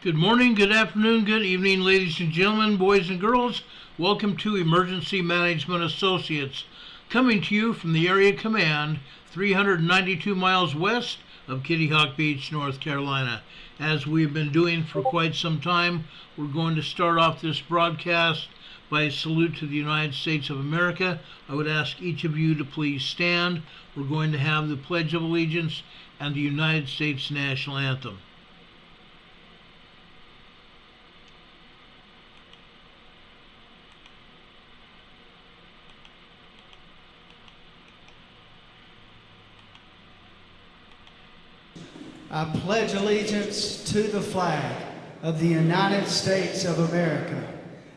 Good morning, good afternoon, good evening, ladies and gentlemen, boys and girls. Welcome to Emergency Management Associates, coming to you from the Area Command, 392 miles west of Kitty Hawk Beach, North Carolina. As we've been doing for quite some time, we're going to start off this broadcast by a salute to the United States of America. I would ask each of you to please stand. We're going to have the Pledge of Allegiance and the United States National Anthem. I pledge allegiance to the flag of the United States of America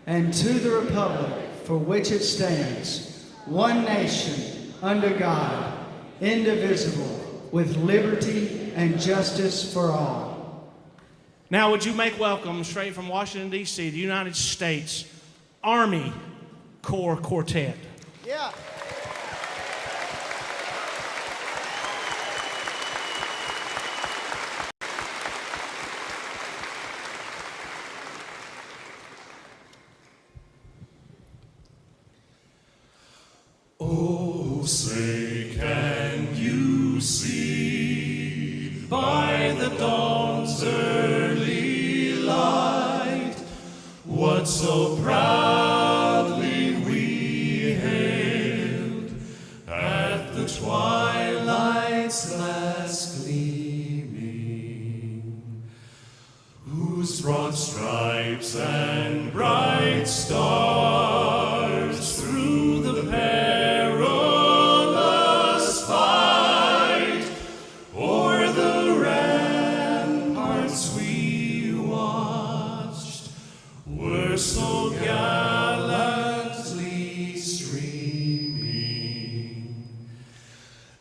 and to the republic for which it stands, one nation, under God, indivisible, with liberty and justice for all. Now would you make welcome straight from Washington, D.C., the United States Army Corps Quartet. Yeah. Oh, say, can you see by the dawn's early light what so proudly we hailed at the twilight's last gleaming, whose broad stripes and bright stars through the perilous fight o'er the ramparts we watched were so gallantly streaming,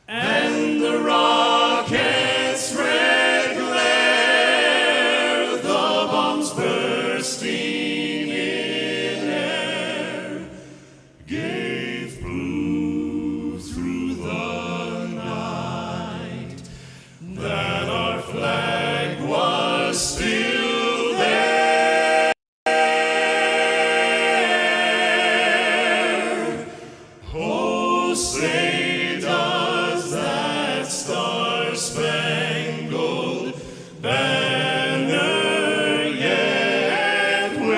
and the rockets' red glare, the bombs bursting in air, gave proof through the night that our flag was still there. Oh, say does that star-spangled banner yet wave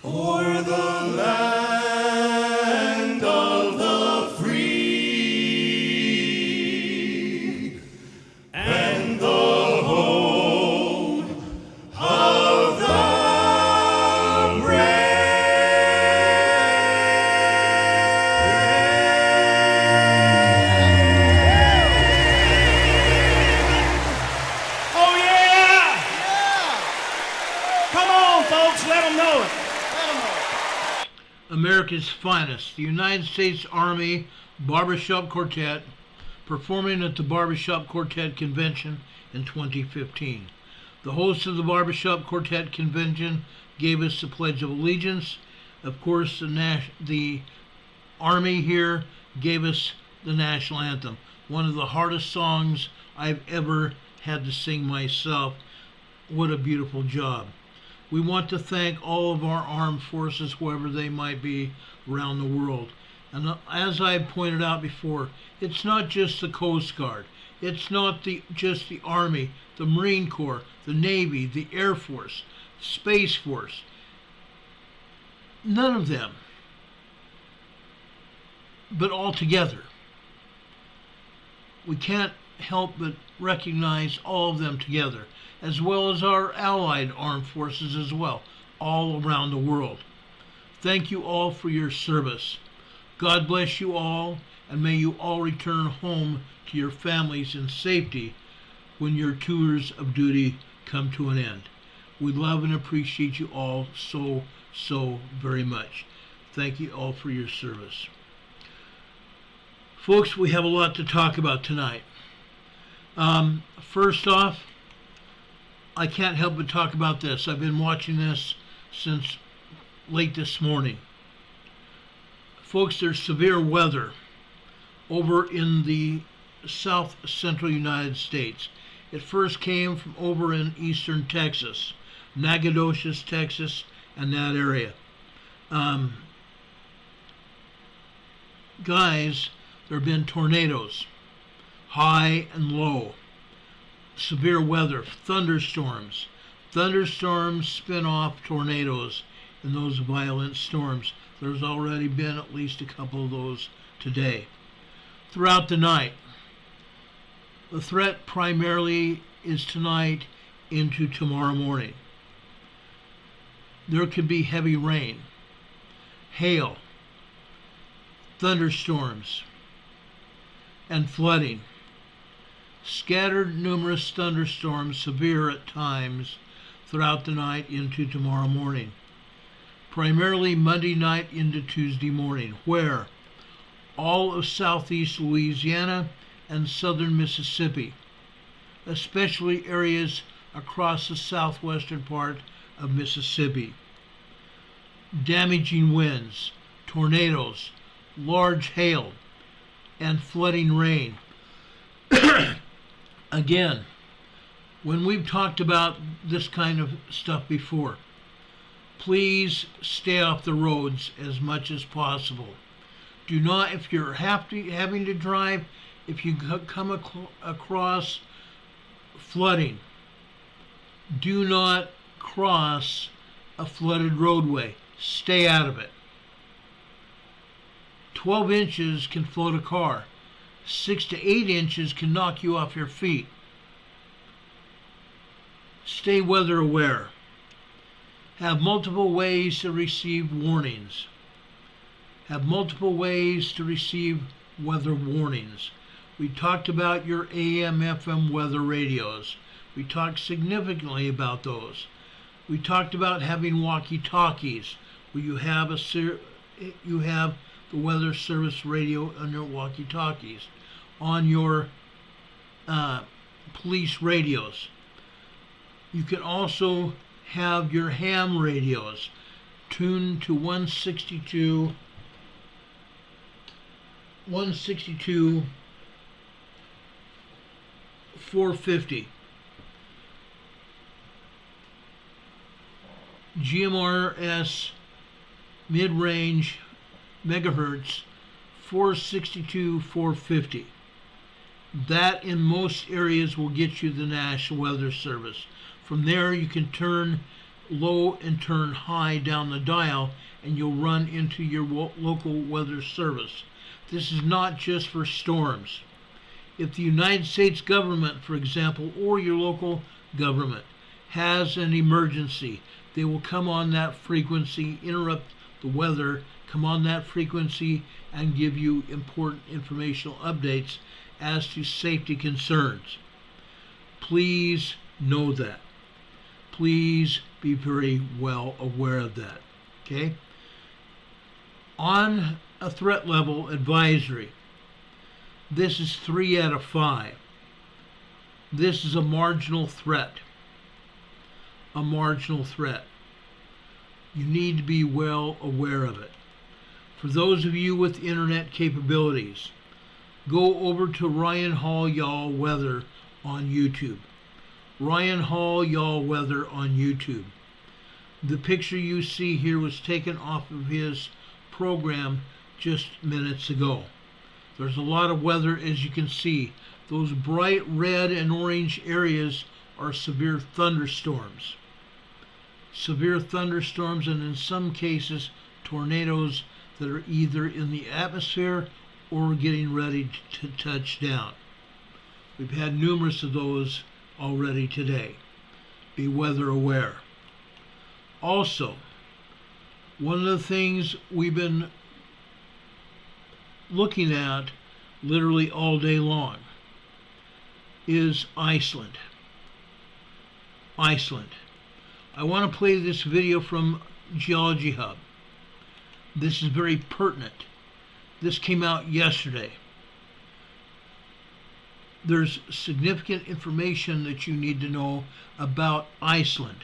o'er the land of the free and the home of the Oh yeah! Come on, folks, let them know it. America's finest, the United States Army Barbershop Quartet, performing at the Barbershop Quartet Convention in 2015. The host of the Barbershop Quartet Convention gave us the Pledge of Allegiance. Of course, the Army here gave us the National Anthem, one of the hardest songs I've ever had to sing myself. What a beautiful job. We want to thank all of our armed forces, whoever they might be, around the world. And as I pointed out before, it's not just the Coast Guard. It's not just the Army, the Marine Corps, the Navy, the Air Force, Space Force. None of them. But all together. We can't help but recognize all of them together, as well as our allied armed forces as well, all around the world. Thank you all for your service. God bless you all, and may you all return home to your families in safety when your tours of duty come to an end. We love and appreciate you all so very much. Thank you all for your service. Folks, we have a lot to talk about tonight. First off, I can't help but talk about this. I've been watching this since late this morning. Folks, there's severe weather over in the south central United States. It first came from over in eastern Texas, Nacogdoches, Texas, and that area. Guys, there have been tornadoes, high and low, severe weather, thunderstorms. Thunderstorms spin off tornadoes in those violent storms. There's already been at least a couple of those today. Throughout the night, the threat primarily is tonight into tomorrow morning. There could be heavy rain, hail, thunderstorms, and flooding. Scattered numerous thunderstorms, severe at times, throughout the night into tomorrow morning. Primarily Monday night into Tuesday morning, where all of southeast Louisiana and southern Mississippi, especially areas across the southwestern part of Mississippi. Damaging winds, tornadoes, large hail, and flooding rain. Again, when we've talked about this kind of stuff before, please stay off the roads as much as possible. Do not, if you're having to drive, if you come across flooding, do not cross a flooded roadway. Stay out of it. 12 inches can float a car. 6 to 8 inches can knock you off your feet. Stay weather aware. Have multiple ways to receive warnings. Have multiple ways to receive weather warnings. We talked about your AM, FM weather radios. We talked significantly about those. We talked about having walkie-talkies, where you have the weather service radio on your walkie-talkies, on your police radios. You can also have your ham radios tuned to 162 450. GMRS mid-range megahertz 462 450. That in most areas will get you the National Weather Service. From there you can turn low and turn high down the dial and you'll run into your local weather service. This is not just for storms. If the United States government, for example, or your local government has an emergency, they will come on that frequency, interrupt the weather, come on that frequency and give you important informational updates as to safety concerns. Please know that. Please be very well aware of that. Okay? On a threat level advisory, this is 3 out of 5. This is a marginal threat. A marginal threat. You need to be well aware of it. For those of you with internet capabilities, go over to Ryan Hall Y'all Weather on YouTube. Ryan Hall Y'all Weather on YouTube. The picture you see here was taken off of his program just minutes ago. There's a lot of weather, as you can see. Those bright red and orange areas are severe thunderstorms. Severe thunderstorms, and in some cases tornadoes that are either in the atmosphere or getting ready to touch down. We've had numerous of those already today. Be weather aware. Also, one of the things we've been looking at literally all day long is Iceland. Iceland. I want to play this video from Geology Hub. This is very pertinent. This came out yesterday. There's significant information that you need to know about Iceland.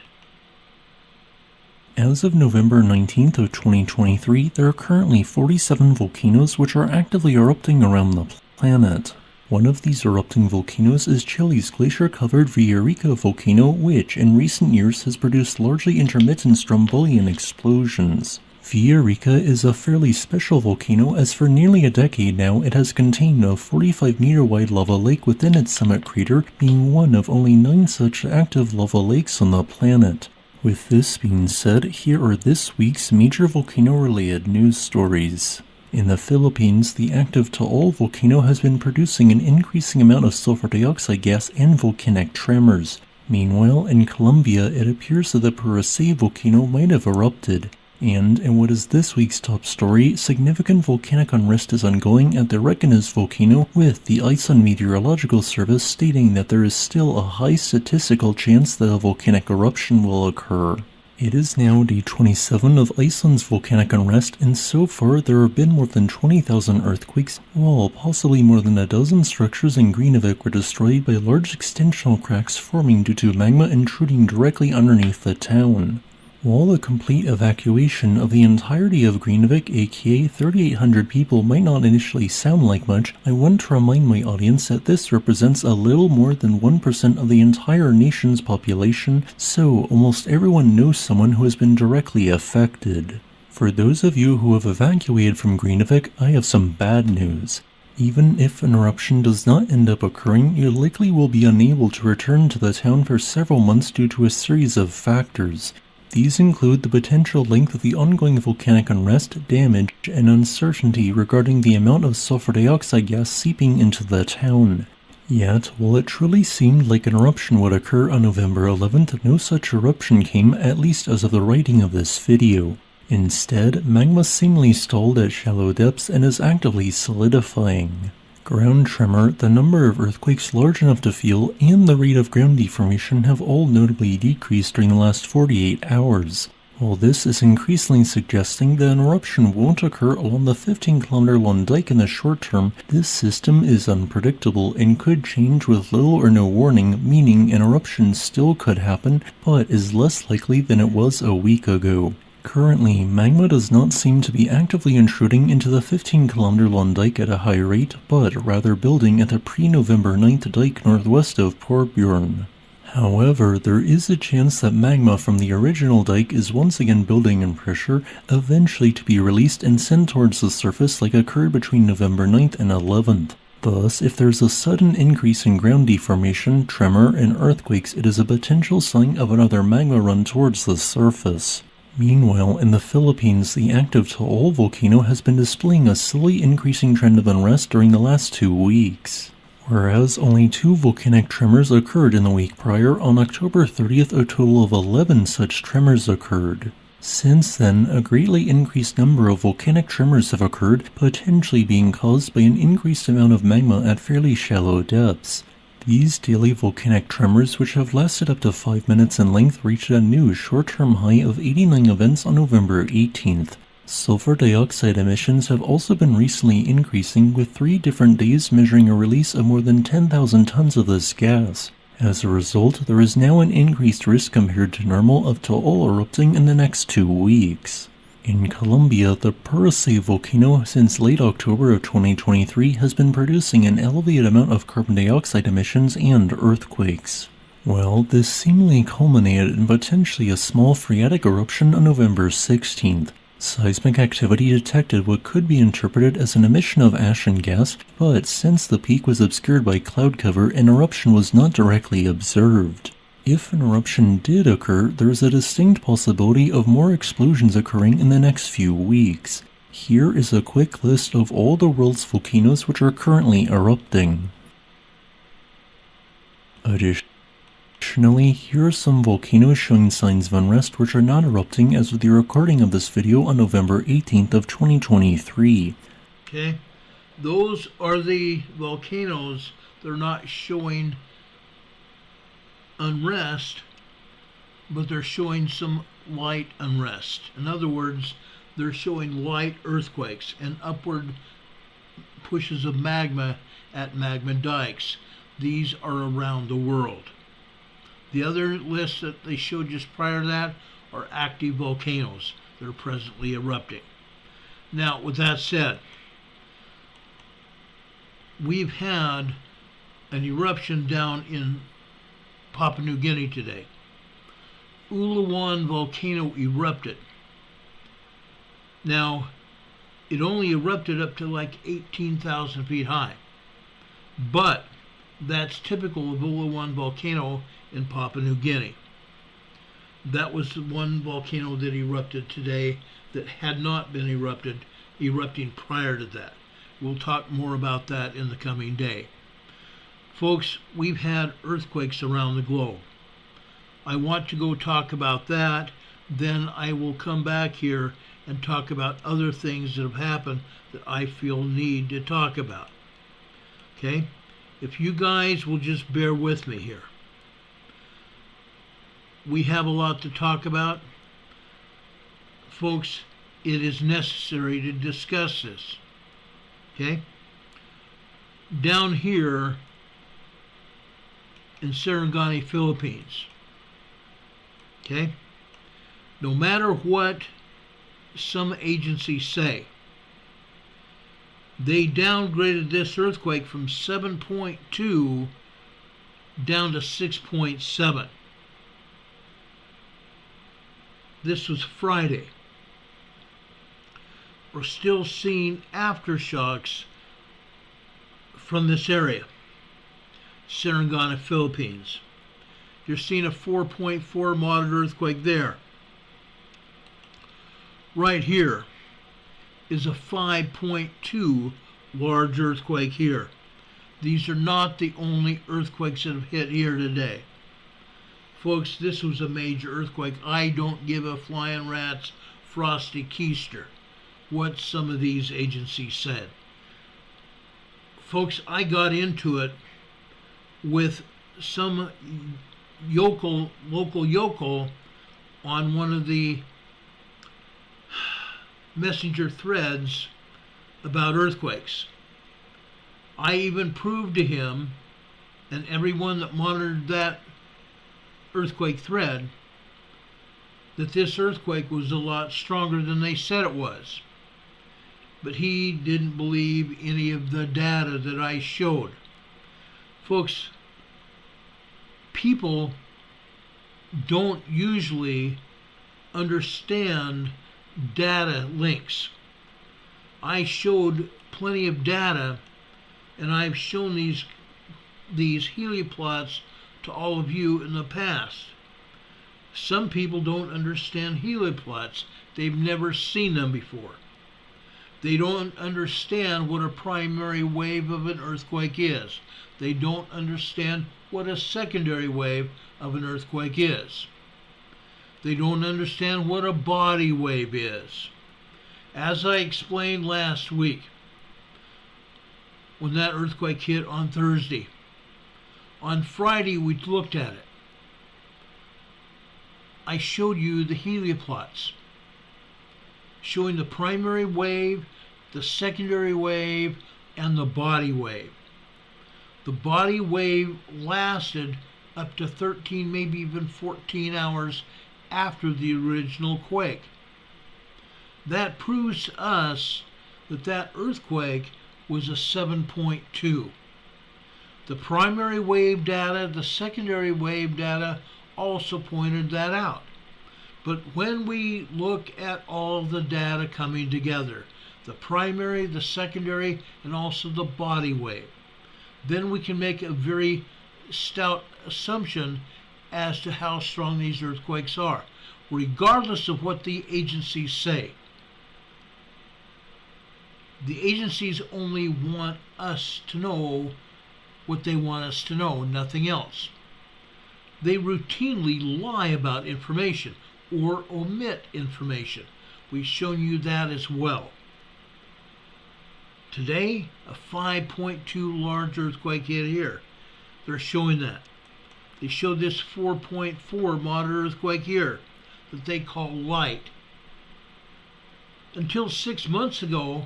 As of November 19th of 2023, there are currently 47 volcanoes which are actively erupting around the planet. One of these erupting volcanoes is Chile's glacier-covered Villarrica volcano, which in recent years has produced largely intermittent Strombolian explosions. Villarrica is a fairly special volcano, as for nearly a decade now it has contained a 45-meter-wide lava lake within its summit crater, being one of only 9 such active lava lakes on the planet. With this being said, here are this week's major volcano-related news stories. In the Philippines, the active Taal volcano has been producing an increasing amount of sulfur dioxide gas and volcanic tremors. Meanwhile, in Colombia, it appears that the Puracé volcano might have erupted. And, in what is this week's top story, significant volcanic unrest is ongoing at the Requenes volcano, with the Iceland Meteorological Service stating that there is still a high statistical chance that a volcanic eruption will occur. It is now day 27 of Iceland's volcanic unrest, and so far there have been more than 20,000 earthquakes, while possibly more than a dozen structures in Greenavik were destroyed by large extensional cracks forming due to magma intruding directly underneath the town. While the complete evacuation of the entirety of Greenavik, aka 3,800 people, might not initially sound like much, I want to remind my audience that this represents a little more than 1% of the entire nation's population, so almost everyone knows someone who has been directly affected. For those of you who have evacuated from Greenavik, I have some bad news. Even if an eruption does not end up occurring, you likely will be unable to return to the town for several months due to a series of factors. These include the potential length of the ongoing volcanic unrest, damage, and uncertainty regarding the amount of sulfur dioxide gas seeping into the town. Yet, while it truly seemed like an eruption would occur on November 11th, no such eruption came, at least as of the writing of this video. Instead, magma seemingly stalled at shallow depths and is actively solidifying. Ground tremor, the number of earthquakes large enough to feel, and the rate of ground deformation have all notably decreased during the last 48 hours. While this is increasingly suggesting that an eruption won't occur along the 15-kilometer long dike in the short term, this system is unpredictable and could change with little or no warning, meaning an eruption still could happen, but is less likely than it was a week ago. Currently, magma does not seem to be actively intruding into the 15-kilometer long dike at a high rate, but rather building at the pre-November 9th dike northwest of Porbjorn. However, there is a chance that magma from the original dike is once again building in pressure, eventually to be released and sent towards the surface like occurred between November 9th and 11th. Thus, if there's a sudden increase in ground deformation, tremor, and earthquakes, it is a potential sign of another magma run towards the surface. Meanwhile, in the Philippines, the active Taal volcano has been displaying a slowly increasing trend of unrest during the last 2 weeks. Whereas only 2 volcanic tremors occurred in the week prior, on October 30th a total of 11 such tremors occurred. Since then, a greatly increased number of volcanic tremors have occurred, potentially being caused by an increased amount of magma at fairly shallow depths. These daily volcanic tremors, which have lasted up to 5 minutes in length, reached a new short-term high of 89 events on November 18th. Sulfur dioxide emissions have also been recently increasing, with 3 different days measuring a release of more than 10,000 tons of this gas. As a result, there is now an increased risk compared to normal of Taal erupting in the next 2 weeks. In Colombia, the Puracé volcano since late October of 2023 has been producing an elevated amount of carbon dioxide emissions and earthquakes. Well, this seemingly culminated in potentially a small phreatic eruption on November 16th. Seismic activity detected what could be interpreted as an emission of ash and gas, but since the peak was obscured by cloud cover, an eruption was not directly observed. If an eruption did occur, there is a distinct possibility of more explosions occurring in the next few weeks. Here is a quick list of all the world's volcanoes which are currently erupting. Additionally, here are some volcanoes showing signs of unrest which are not erupting as of the recording of this video on November 18th of 2023. Okay, those are the volcanoes that are not showing unrest, but they're showing some light unrest. In other words, they're showing light earthquakes and upward pushes of magma at magma dikes. These are around the world. The other lists that they showed just prior to that are active volcanoes that are presently erupting. Now, with that said, we've had an eruption down in Papua New Guinea today. Ulawan volcano erupted. Now, it only erupted up to like 18,000 feet high. But that's typical of Ulawan volcano in Papua New Guinea. That was the one volcano that erupted today that had not been erupting prior to that. We'll talk more about that in the coming day. Folks, we've had earthquakes around the globe. I want to go talk about that, then I will come back here and talk about other things that have happened that I feel need to talk about. Okay? If you guys will just bear with me here. We have a lot to talk about. Folks, it is necessary to discuss this. Okay? Down here in Sarangani, Philippines. Okay? No matter what some agencies say, they downgraded this earthquake from 7.2 down to 6.7. This was Friday. We're still seeing aftershocks from this area, Sarangani, Philippines. You're seeing a 4.4 moderate earthquake there. Right here is a 5.2 large earthquake here. These are not the only earthquakes that have hit here today. Folks, this was a major earthquake. I don't give a flying rat's frosty keister what some of these agencies said. Folks, I got into it with some local yokel on one of the messenger threads about earthquakes. I even proved to him and everyone that monitored that earthquake thread that this earthquake was a lot stronger than they said it was. But he didn't believe any of the data that I showed. Folks, people don't usually understand data links. I showed plenty of data, and I've shown these helioplots to all of you in the past. Some people don't understand helioplots. They've never seen them before. They don't understand what a primary wave of an earthquake is. They don't understand what a secondary wave of an earthquake is. They don't understand what a body wave is. As I explained last week, when that earthquake hit on Thursday, on Friday we looked at it. I showed you the helioplots, showing the primary wave, the secondary wave, and the body wave. The body wave lasted up to 13, maybe even 14 hours after the original quake. That proves to us that that earthquake was a 7.2. The primary wave data, the secondary wave data also pointed that out. But when we look at all the data coming together, the primary, the secondary, and also the body wave, then we can make a very stout assumption as to how strong these earthquakes are, regardless of what the agencies say. The agencies only want us to know what they want us to know, nothing else. They routinely lie about information or omit information. We've shown you that as well. Today, a 5.2 large earthquake hit here. They're showing that. They showed this 4.4 moderate earthquake here that they call light. Until 6 months ago,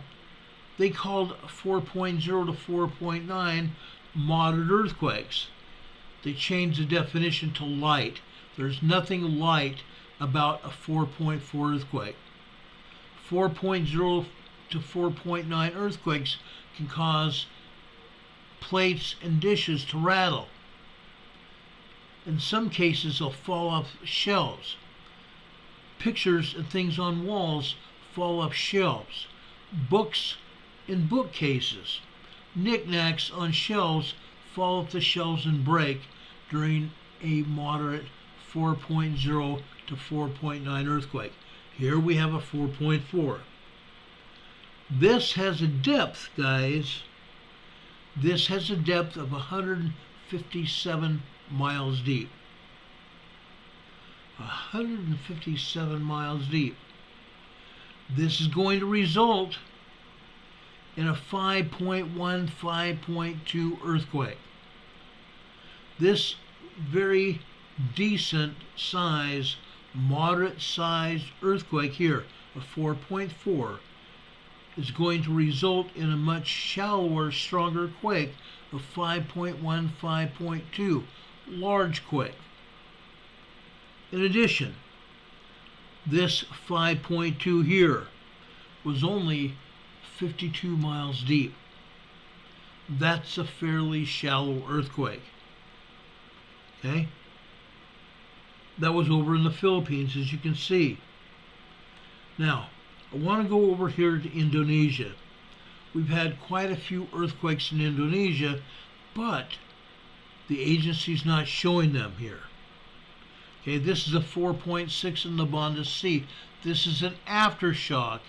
they called 4.0 to 4.9 moderate earthquakes. They changed the definition to light. There's nothing light about a 4.4 earthquake. 4.0 to 4.9 earthquakes can cause plates and dishes to rattle. In some cases, they'll fall off shelves. Pictures and things on walls fall off shelves. Books in bookcases. Knickknacks on shelves fall off the shelves and break during a moderate 4.0 to 4.9 earthquake. Here we have a 4.4. This has a depth, guys. This has a depth of 157 miles deep. 157 miles deep. This is going to result in a 5.1, 5.2 earthquake. This very decent size, moderate sized earthquake here, a 4.4, is going to result in a much shallower, stronger quake of 5.1, 5.2, large quake. In addition, this 5.2 here was only 52 miles deep. That's a fairly shallow earthquake. Okay? That was over in the Philippines, as you can see. Now, I want to go over here to Indonesia. We've had quite a few earthquakes in Indonesia, but the agency's not showing them here. Okay, this is a 4.6 in the Valdese. This is an aftershock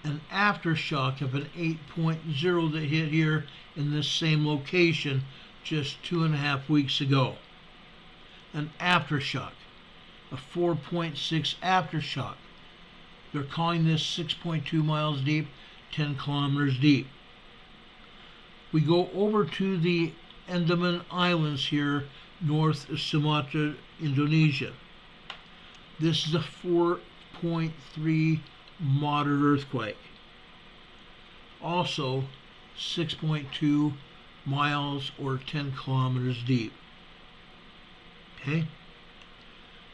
of an 8.0 that hit here in this same location just 2.5 weeks ago. An aftershock, a 4.6 aftershock. They're calling this 6.2 miles deep, 10 kilometers deep. We go over to the Andaman Islands here, north of Sumatra, Indonesia. This is a 4.3 moderate earthquake. Also 6.2 miles or 10 kilometers deep. Okay?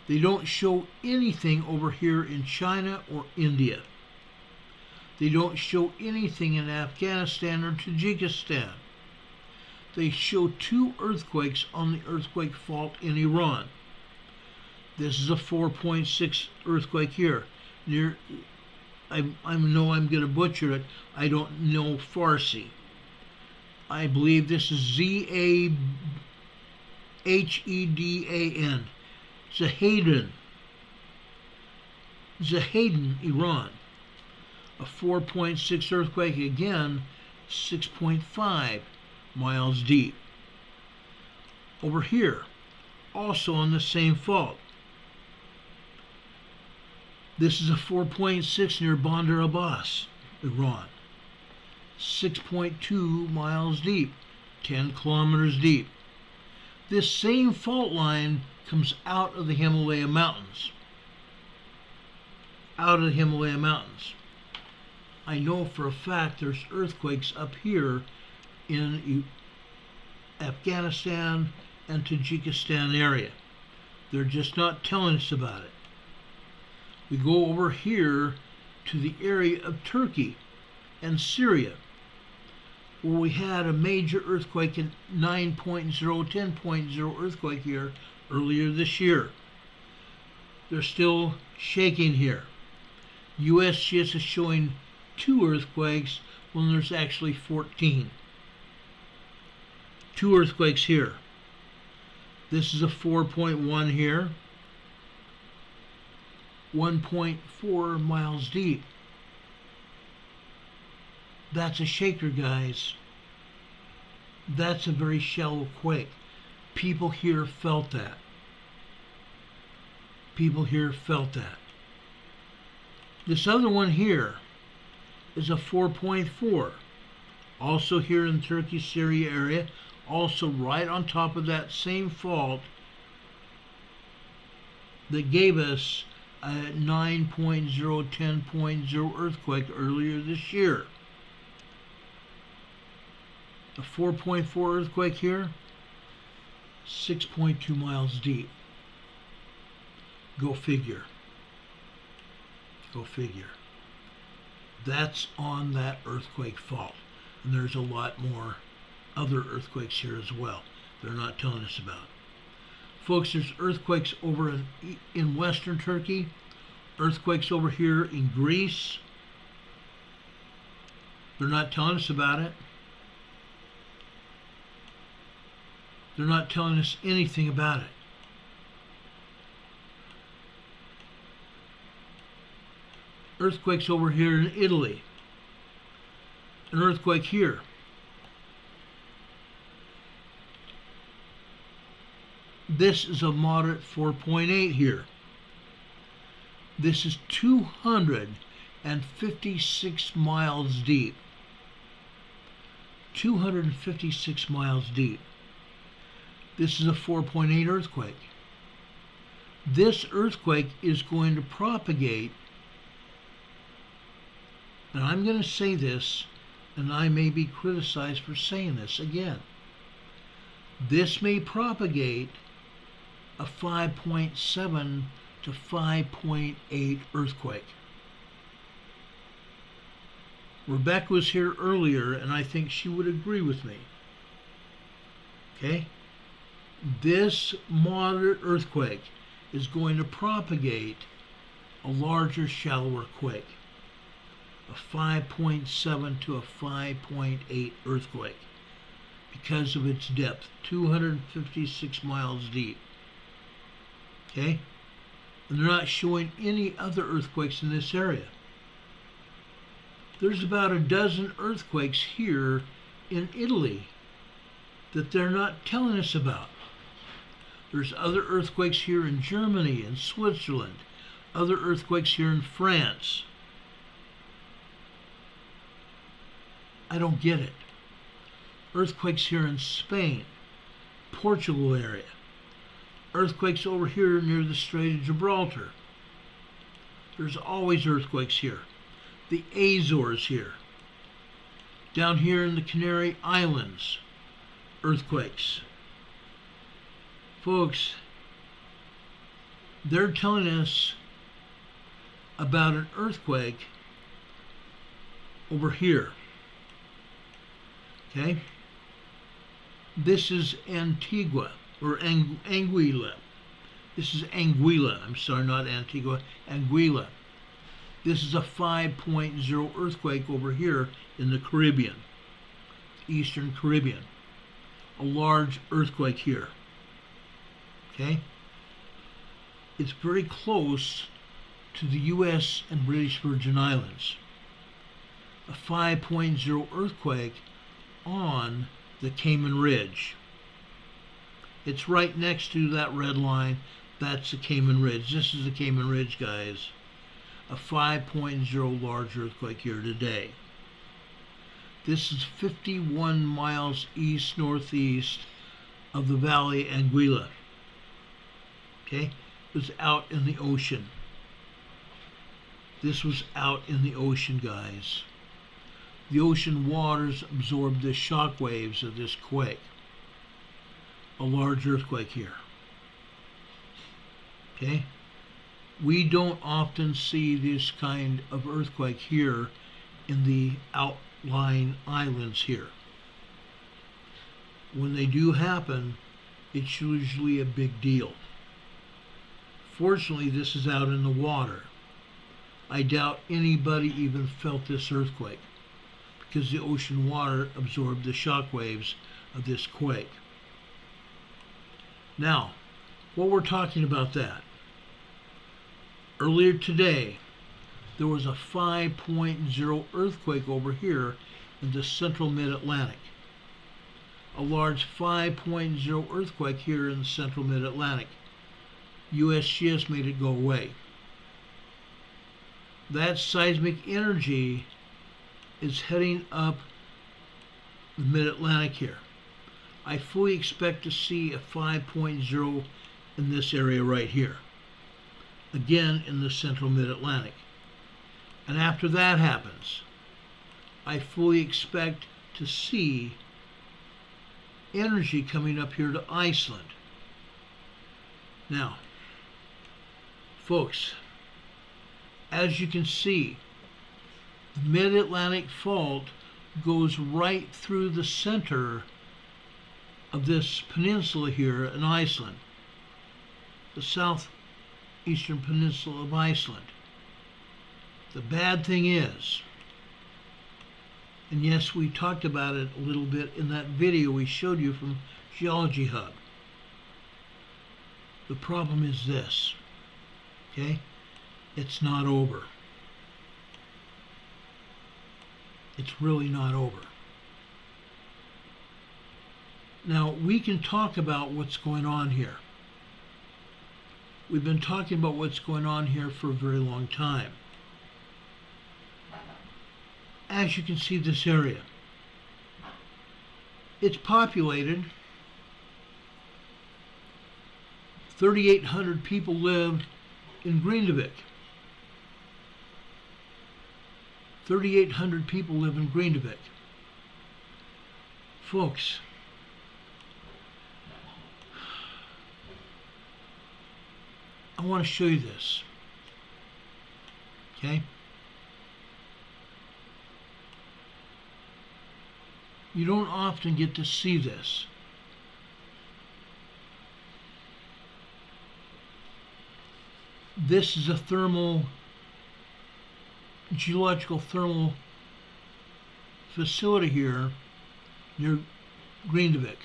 They don't show anything over here in China or India. They don't show anything in Afghanistan or Tajikistan. They show 2 earthquakes on the earthquake fault in Iran. This is a 4.6 earthquake here. I know I'm going to butcher it. I don't know Farsi. I believe this is Zahedin. Zahedin, Iran. A 4.6 earthquake, again, 6.5 miles deep. Over here, also on the same fault. This is a 4.6 near Bandar Abbas, Iran. 6.2 miles deep, 10 kilometers deep. This same fault line comes out of the Himalaya Mountains. Out of the Himalaya Mountains. I know for a fact there's earthquakes up here in Afghanistan and Tajikistan area. They're just not telling us about it. We go over here to the area of Turkey and Syria, where we had a major earthquake, in 9.0, 10.0 earthquake here earlier this year. They're still shaking here. USGS is showing 2 earthquakes when there's actually 14. 2 earthquakes here. This is a 4.1 here. 1.4 miles deep. That's a shaker, guys. That's a very shallow quake. People here felt that. People here felt that. This other one here is a 4.4. Also here in Turkey, Syria area. Also right on top of that same fault that gave us a 9.0, 10.0 earthquake earlier this year. A 4.4 earthquake here, 6.2 miles deep. Go figure. Go figure. That's on that earthquake fault. And there's a lot more other earthquakes here as well they're not telling us about. Folks, there's earthquakes over in western Turkey, earthquakes over here in Greece. They're not telling us about it. They're not telling us anything about it. Earthquakes over here in Italy. An earthquake here. This is a moderate 4.8 here. This is 256 miles deep. 256 miles deep. This is a 4.8 earthquake. This earthquake is going to propagate, and I'm going to say this, and I may be criticized for saying this again. This may propagate a 5.7 to 5.8 earthquake. Rebecca was here earlier, and I think she would agree with me. Okay? This moderate earthquake is going to propagate a larger, shallower quake. A 5.7 to a 5.8 earthquake because of its depth, 256 miles deep. Okay? And they're not showing any other earthquakes in this area. There's about a dozen earthquakes here in Italy that they're not telling us about. There's other earthquakes here in Germany and Switzerland, other earthquakes here in France. I don't get it. Earthquakes here in Spain, Portugal area. Earthquakes over here near the Strait of Gibraltar. There's always earthquakes here. The Azores here. Down here in the Canary Islands, earthquakes. Folks, they're telling us about an earthquake over here. Okay? This is Antigua, or Anguilla. This is Anguilla. I'm sorry, not Antigua. Anguilla. This is a 5.0 earthquake over here in the Caribbean, Eastern Caribbean. A large earthquake here. Okay? It's very close to the U.S. and British Virgin Islands. A 5.0 earthquake on the Cayman Ridge. It's right next to that red line. That's the Cayman Ridge. This is the Cayman Ridge, guys. A 5.0 large earthquake here today. This is 51 miles east-northeast of the Valley Anguilla. Okay? It was out in the ocean. This was out in the ocean, guys. The ocean waters absorbed the shock waves of this quake. A large earthquake here. Okay? We don't often see this kind of earthquake here in the outlying islands here. When they do happen, it's usually a big deal. Fortunately, this is out in the water. I doubt anybody even felt this earthquake because the ocean water absorbed the shock waves of this quake. Now, what we're talking about that. Earlier today, there was a 5.0 earthquake over here in the central mid-Atlantic. A large 5.0 earthquake here in the central mid-Atlantic. USGS made it go away. That seismic energy is heading up the mid-Atlantic here. I fully expect to see a 5.0 in this area right here. Again in the central mid-Atlantic. And after that happens, I fully expect to see energy coming up here to Iceland. Now, folks, as you can see, the mid-Atlantic fault goes right through the center of this peninsula here in Iceland, the southeastern peninsula of Iceland. The bad thing is, and yes, we talked about it a little bit in that video we showed you from Geology Hub. The problem is this, okay? It's not over. It's really not over. Now, we can talk about what's going on here. We've been talking about what's going on here for a very long time. As you can see, this area, it's populated. 3,800 people live in Grindavik. 3,800 people live in Grindavik. Folks, I want to show you this. Okay? You don't often get to see this. This is a geological thermal facility here near Grindavik.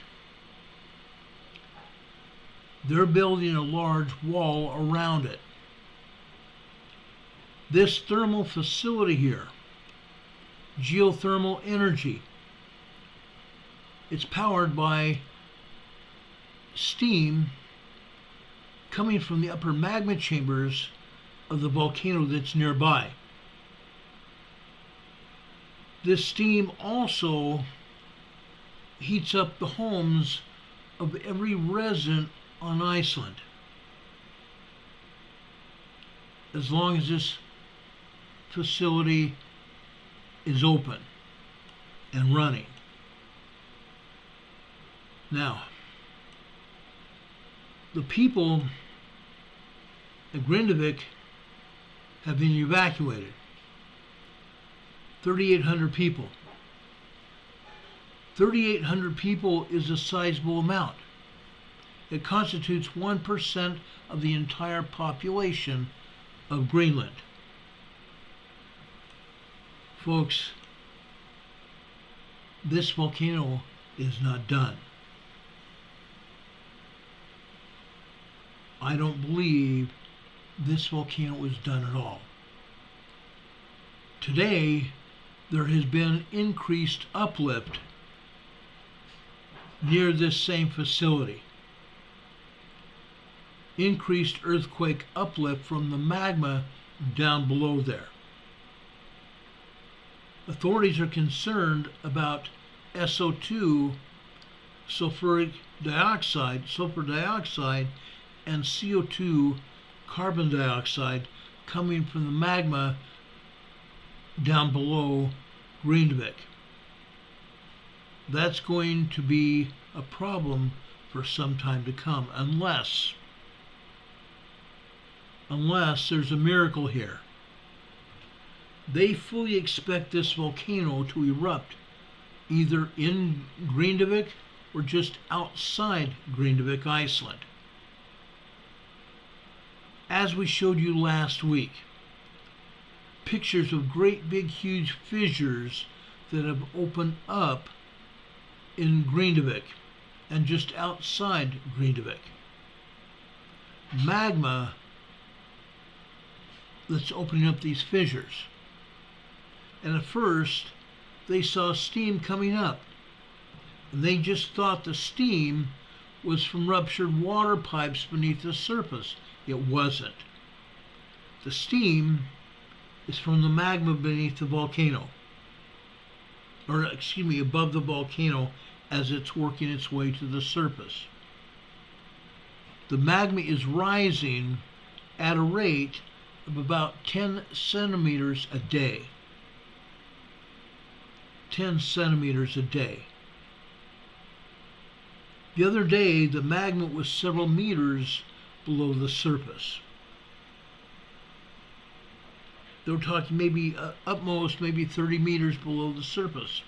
They're building a large wall around it. This thermal facility here, geothermal energy, it's powered by steam coming from the upper magma chambers of the volcano that's nearby. This steam also heats up the homes of every resident on Iceland, as long as this facility is open and running. Now, the people at Grindavik have been evacuated. 3,800 people. 3,800 people is a sizable amount. It constitutes 1% of the entire population of Greenland. Folks, this volcano is not done. I don't believe this volcano was done at all. Today, there has been increased uplift near this same facility. Increased earthquake uplift from the magma down below there. Authorities are concerned about SO2, sulfur dioxide, and CO2, carbon dioxide, coming from the magma down below Grindavik. That's going to be a problem for some time to come, unless there's a miracle here. They fully expect this volcano to erupt either in Grindavik or just outside Grindavik, Iceland. As we showed you last week, pictures of great big huge fissures that have opened up in Grindavik and just outside Grindavik. Magma that's opening up these fissures. And at first, they saw steam coming up. And they just thought the steam was from ruptured water pipes beneath the surface. It wasn't. The steam is from the magma beneath the volcano. Or, excuse me, above the volcano as it's working its way to the surface. The magma is rising at a rate of about 10 centimeters a day. 10 centimeters a day. The other day, the magma was several meters below the surface. They were talking maybe upmost maybe 30 meters below the surface.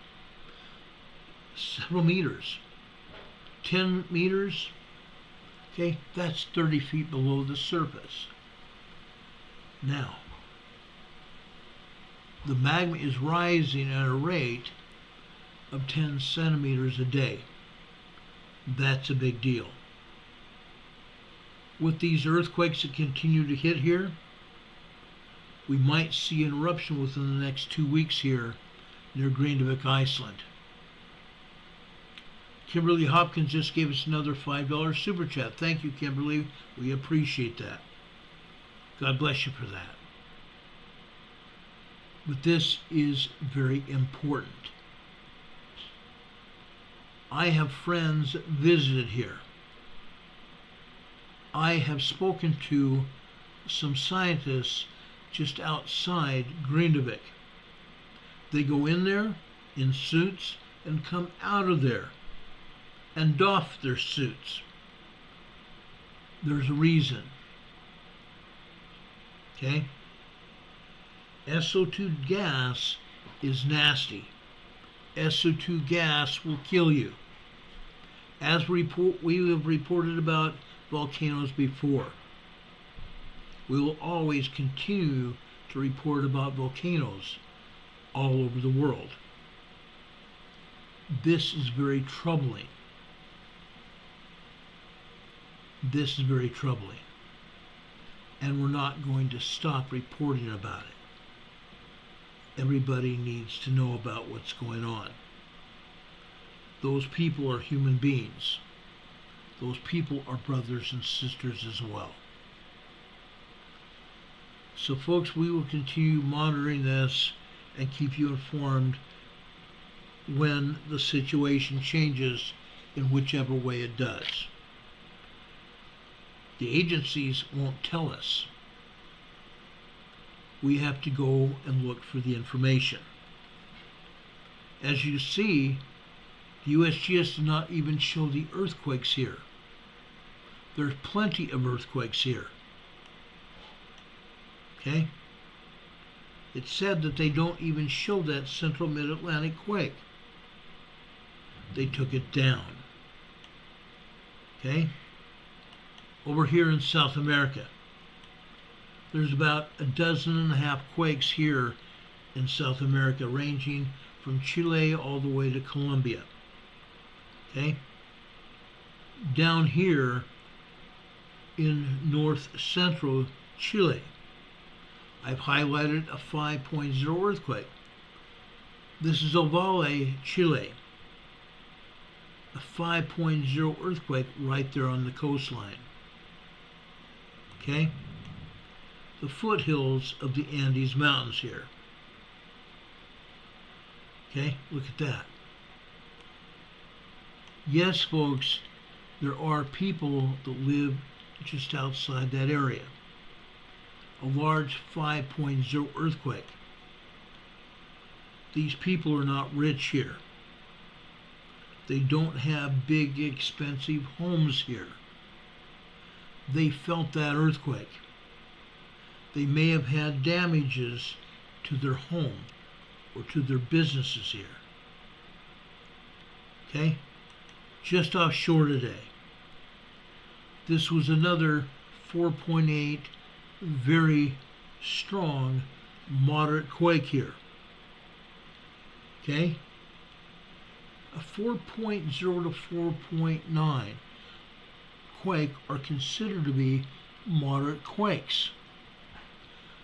Several meters. 10 meters, okay, that's 30 feet below the surface. Now, the magma is rising at a rate of 10 centimeters a day. That's a big deal. With these earthquakes that continue to hit here, we might see an eruption within the next 2 weeks here near Grindavik, Iceland. Kimberly Hopkins just gave us another $5 super chat. Thank you, Kimberly. We appreciate that. God bless you for that. But this is very important. I have friends that visited here. I have spoken to some scientists just outside Grindavik. They go in there in suits and come out of there and doff their suits. There's a reason. Okay? SO2 gas is nasty. SO2 gas will kill you. As we have reported about volcanoes before. We will always continue to report about volcanoes all over the world. This is very troubling. This is very troubling. And we're not going to stop reporting about it. Everybody needs to know about what's going on. Those people are human beings. Those people are brothers and sisters as well. So folks, we will continue monitoring this and keep you informed when the situation changes in whichever way it does. The agencies won't tell us. We have to go and look for the information. As you see, the USGS does not even show the earthquakes here. There's plenty of earthquakes here. Okay? It's said that they don't even show that central mid-Atlantic quake. They took it down. Okay? Over here in South America, there's about 12.5 quakes here in South America, ranging from Chile all the way to Colombia. Okay? Down here in north central Chile, I've highlighted a 5.0 earthquake. This is Aveyah, Chile. A 5.0 earthquake right there on the coastline. Okay? The foothills of the Andes Mountains here. Okay? Look at that. Yes, folks, there are people that live just outside that area. A large 5.0 earthquake. These people are not rich here. They don't have big, expensive homes here. They felt that earthquake. They may have had damages to their home or to their businesses here. Okay? Just offshore today. This was another 4.8 very strong moderate quake here. Okay? A 4.0 to 4.9 quake are considered to be moderate quakes.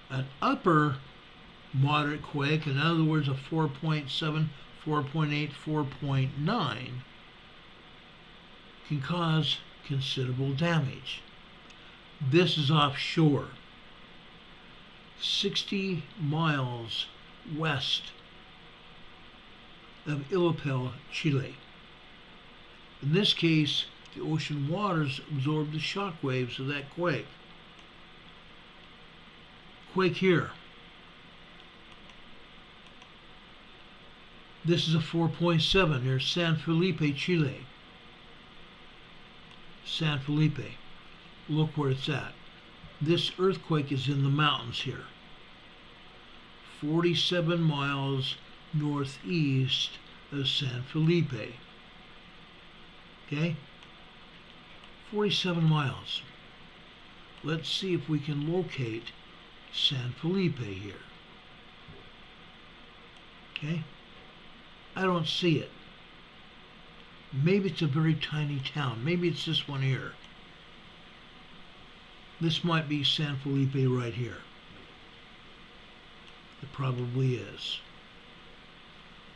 An upper moderate quake, in other words a 4.7, 4.8, 4.9, can cause considerable damage. This is offshore, 60 miles west of Illapel, Chile. In this case, the ocean waters absorbed the shock waves of that quake. Quake here. This is a 4.7 near San Felipe, Chile. San Felipe. Look where it's at. This earthquake is in the mountains here. 47 miles northeast of San Felipe. Okay? 47 miles. Let's see if we can locate San Felipe here. Okay? I don't see it. Maybe it's a very tiny town. Maybe it's this one here. This might be San Felipe right here. It probably is.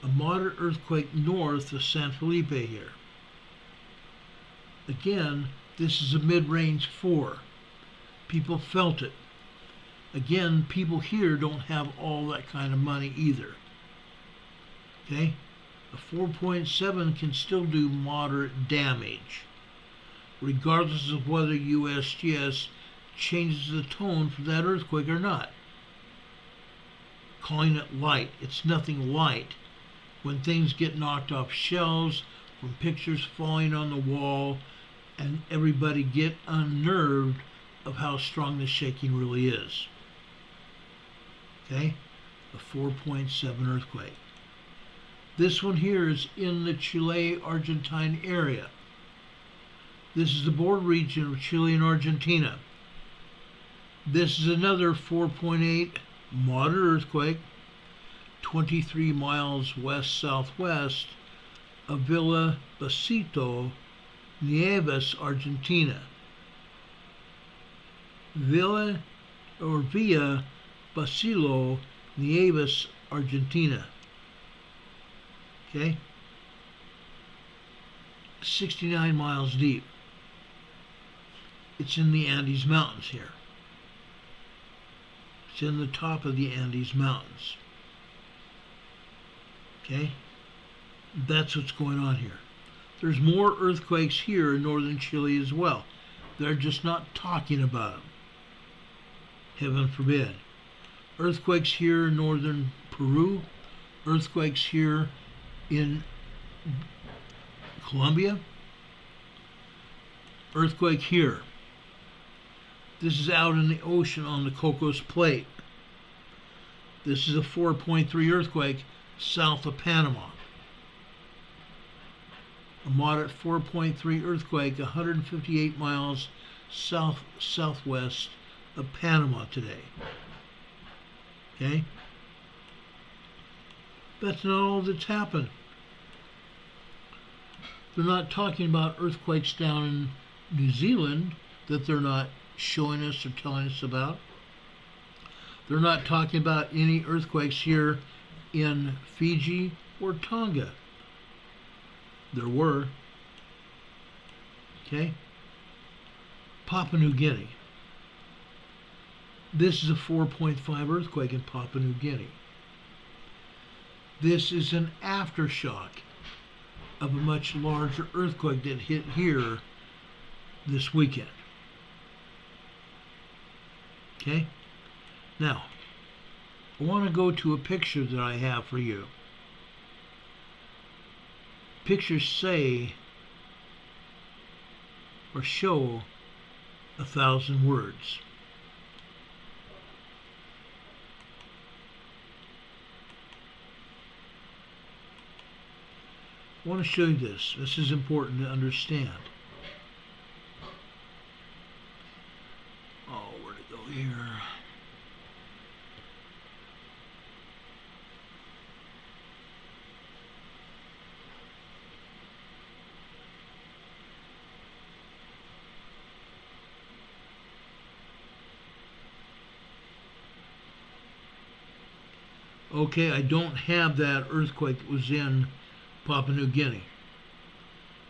A moderate earthquake north of San Felipe here. Again, this is a mid-range 4. People felt it. Again, people here don't have all that kind of money either. Okay? A 4.7 can still do moderate damage, regardless of whether USGS changes the tone for that earthquake or not. Calling it light. It's nothing light. When things get knocked off shelves, when pictures falling on the wall, and everybody get unnerved of how strong the shaking really is. Okay? A 4.7 earthquake. This one here is in the Chile-Argentine area. This is the border region of Chile and Argentina. This is another 4.8 moderate earthquake, 23 miles west-southwest of Villa Basito, Nieves, Argentina. Villa Basilo, Nieves, Argentina. Okay? 69 miles deep. It's in the Andes Mountains here. It's in the top of the Andes Mountains. Okay? That's what's going on here. There's more earthquakes here in northern Chile as well. They're just not talking about them. Heaven forbid. Earthquakes here in northern Peru. Earthquakes here in Colombia. Earthquake here. This is out in the ocean on the Cocos Plate. This is a 4.3 earthquake south of Panama. A moderate 4.3 earthquake 158 miles southwest of Panama today. Okay? That's not all that's happened. They're not talking about earthquakes down in New Zealand that they're not showing us or telling us about. They're not talking about any earthquakes here in Fiji or Tonga. There were. Okay? Papua New Guinea. This is a 4.5 earthquake in Papua New Guinea. This is an aftershock of a much larger earthquake that hit here this weekend. Okay? Now, I want to go to a picture that I have for you. Pictures say or show 1,000 words. I want to show you this. This is important to understand. Oh, where'd it go here? Okay, I don't have that earthquake that was in Papua New Guinea,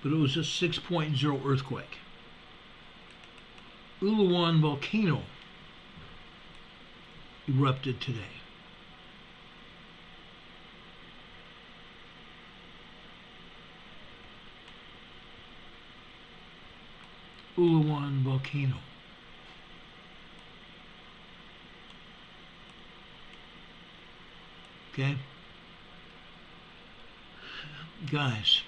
but it was a 6.0 earthquake. Uluwatu volcano erupted today. Uluwatu volcano. Okay? Guys,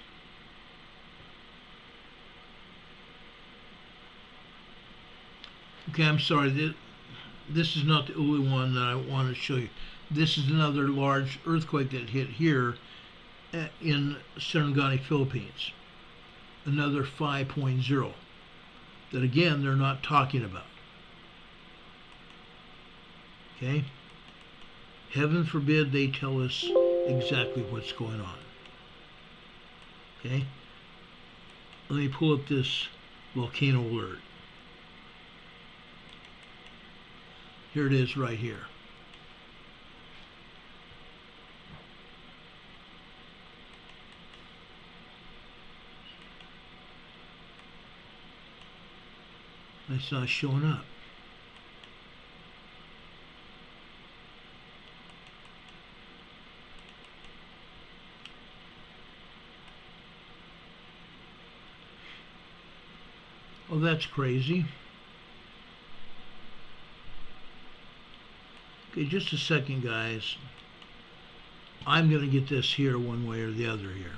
okay, I'm sorry, this is not the Uluwatu that I want to show you. This is another large earthquake that hit here in Sarangani, Philippines. Another 5.0. that, again, they're not talking about. Okay? Heaven forbid they tell us exactly what's going on. Okay? Let me pull up this volcano alert. Here it is right here. It's not showing up. Oh, that's crazy. Okay, just a second, guys. I'm going to get this here one way or the other here.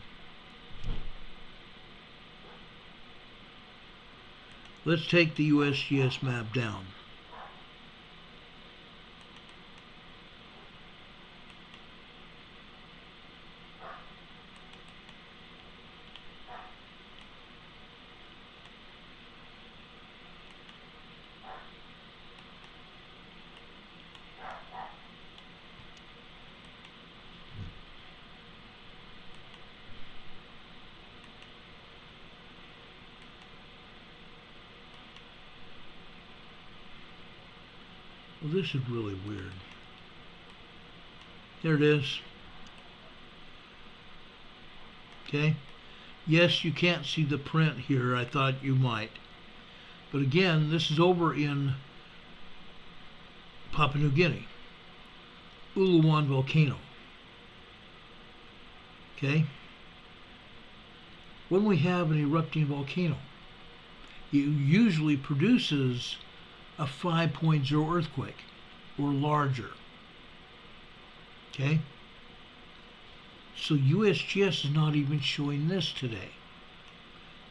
Let's take the USGS map down. Well, this is really weird. There it is. Okay. Yes, you can't see the print here. I thought you might. But again, this is over in Papua New Guinea. Uluwatu volcano. Okay. When we have an erupting volcano, it usually produces a 5.0 earthquake or larger. Okay? So USGS is not even showing this today.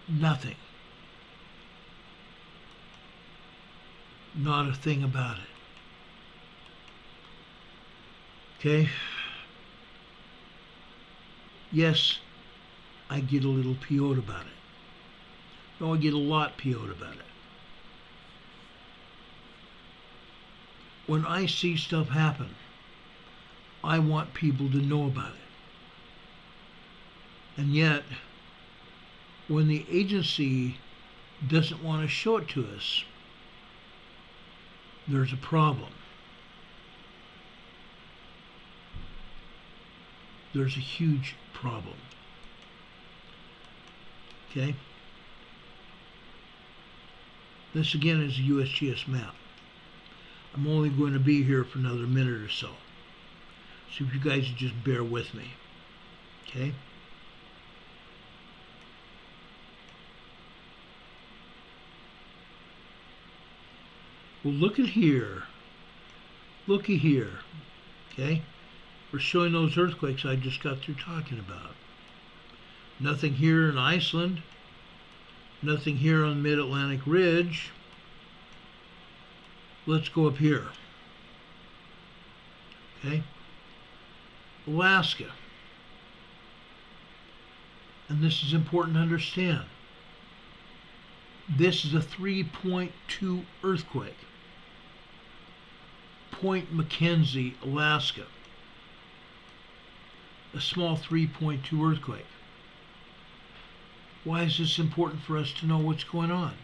Nothing. Not a thing about it. Okay? Yes, I get a little PO'd about it. No, I get a lot PO'd about it. When I see stuff happen, I want people to know about it. And yet, when the agency doesn't want to show it to us, there's a problem. There's a huge problem. Okay? This again is a USGS map. I'm only going to be here for another minute or so. So if you guys would just bear with me. Okay? Well, look at here. Looky here. Okay? We're showing those earthquakes I just got through talking about. Nothing here in Iceland. Nothing here on Mid-Atlantic Ridge. Let's go up here. Okay? Alaska. And this is important to understand. This is a 3.2 earthquake. Point McKenzie, Alaska. A small 3.2 earthquake. Why is this important for us to know what's going on?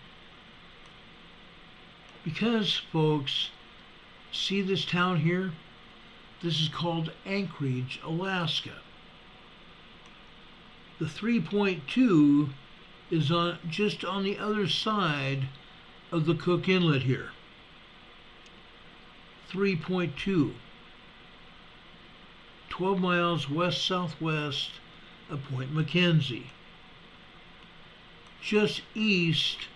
Because, folks, see this town here? This is called Anchorage, Alaska. The 3.2 is just on the other side of the Cook Inlet here. 3.2. 12 miles west-southwest of Point McKenzie. Just east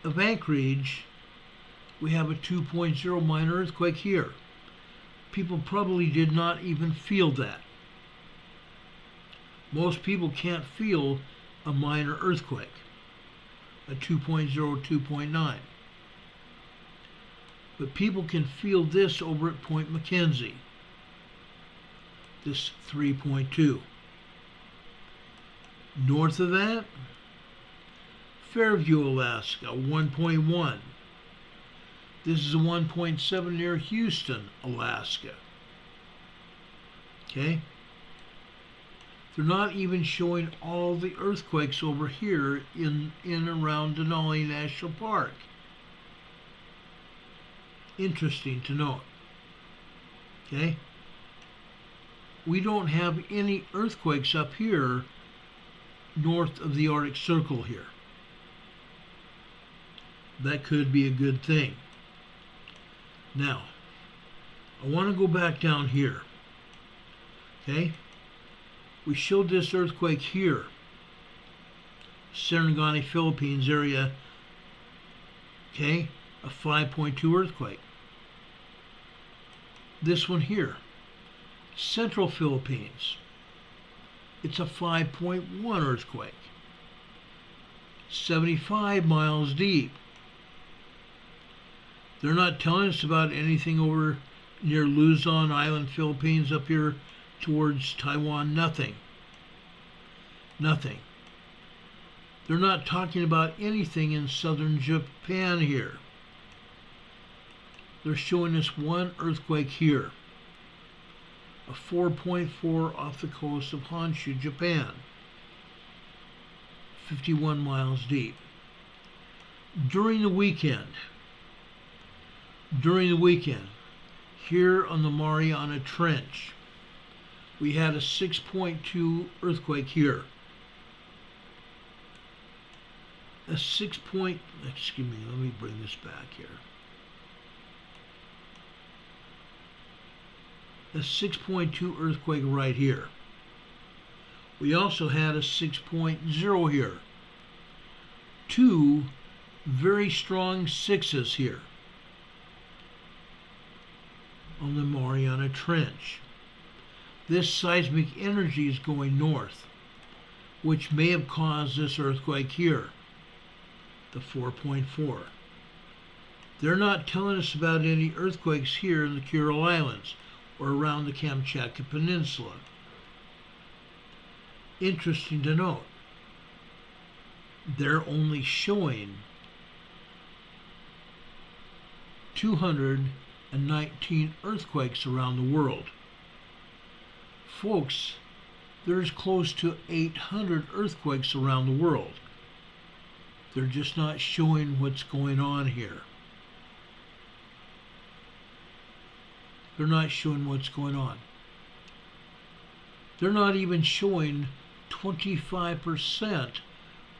of Anchorage, we have a 2.0 minor earthquake here. People probably did not even feel that. Most people can't feel a minor earthquake, a 2.0, 2.9. But people can feel this over at Point McKenzie, this 3.2. North of that, Fairview, Alaska, 1.1. This is a 1.7 near Houston, Alaska. Okay? They're not even showing all the earthquakes over here in and around Denali National Park. Interesting to note. Okay? We don't have any earthquakes up here north of the Arctic Circle here. That could be a good thing. Now, I want to go back down here. Okay? We showed this earthquake here. Sarangani, Philippines area. Okay? A 5.2 earthquake. This one here. Central Philippines. It's a 5.1 earthquake. 75 miles deep. They're not telling us about anything over near Luzon Island, Philippines, up here towards Taiwan. Nothing. Nothing. They're not talking about anything in southern Japan here. They're showing us one earthquake here. A 4.4 off the coast of Honshu, Japan. 51 miles deep. During the weekend, here on the Mariana Trench, we had a 6.2 earthquake here. Excuse me, let me bring this back here. A 6.2 earthquake right here. We also had a 6.0 here. Two very strong sixes here on the Mariana Trench. This seismic energy is going north, which may have caused this earthquake here, the 4.4. They're not telling us about any earthquakes here in the Kuril Islands or around the Kamchatka Peninsula. Interesting to note. They're only showing 219 earthquakes around the world. Folks, there's close to 800 earthquakes around the world. They're just not showing what's going on here. They're not showing what's going on. They're not even showing 25%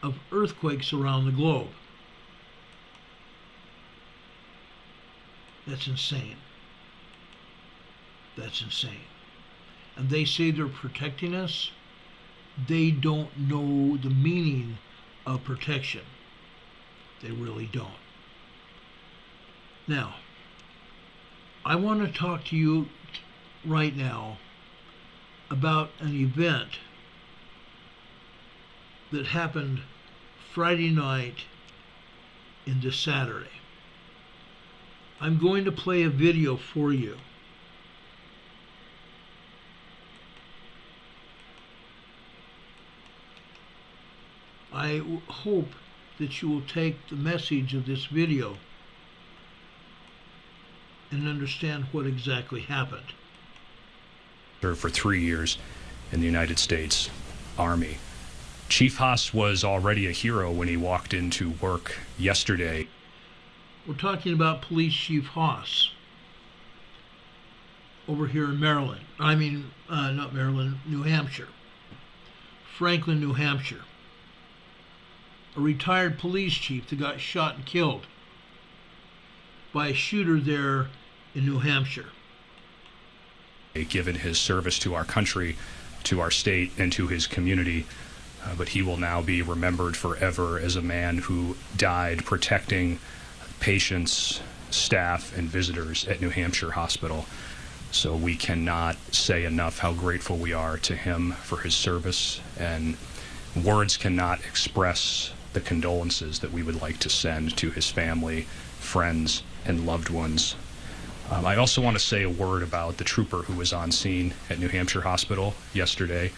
of earthquakes around the globe. That's insane. That's insane. And they say they're protecting us. They don't know the meaning of protection. They really don't. Now, I want to talk to you right now about an event that happened Friday night into Saturday. I'm going to play a video for you. I hope that you will take the message of this video and understand what exactly happened. For 3 years in the United States Army. Chief Haas was already a hero when he walked into work yesterday. We're talking about Police Chief Haas over here in Maryland. Not Maryland, New Hampshire. Franklin, New Hampshire. A retired police chief that got shot and killed by a shooter there in New Hampshire. Given his service to our country, to our state, and to his community, but he will now be remembered forever as a man who died protecting patients, staff, and visitors at New Hampshire Hospital. So we cannot say enough how grateful we are to him for his service, and words cannot express the condolences that we would like to send to his family, friends, and loved ones. I also want to say a word about the trooper who was on scene at New Hampshire Hospital yesterday.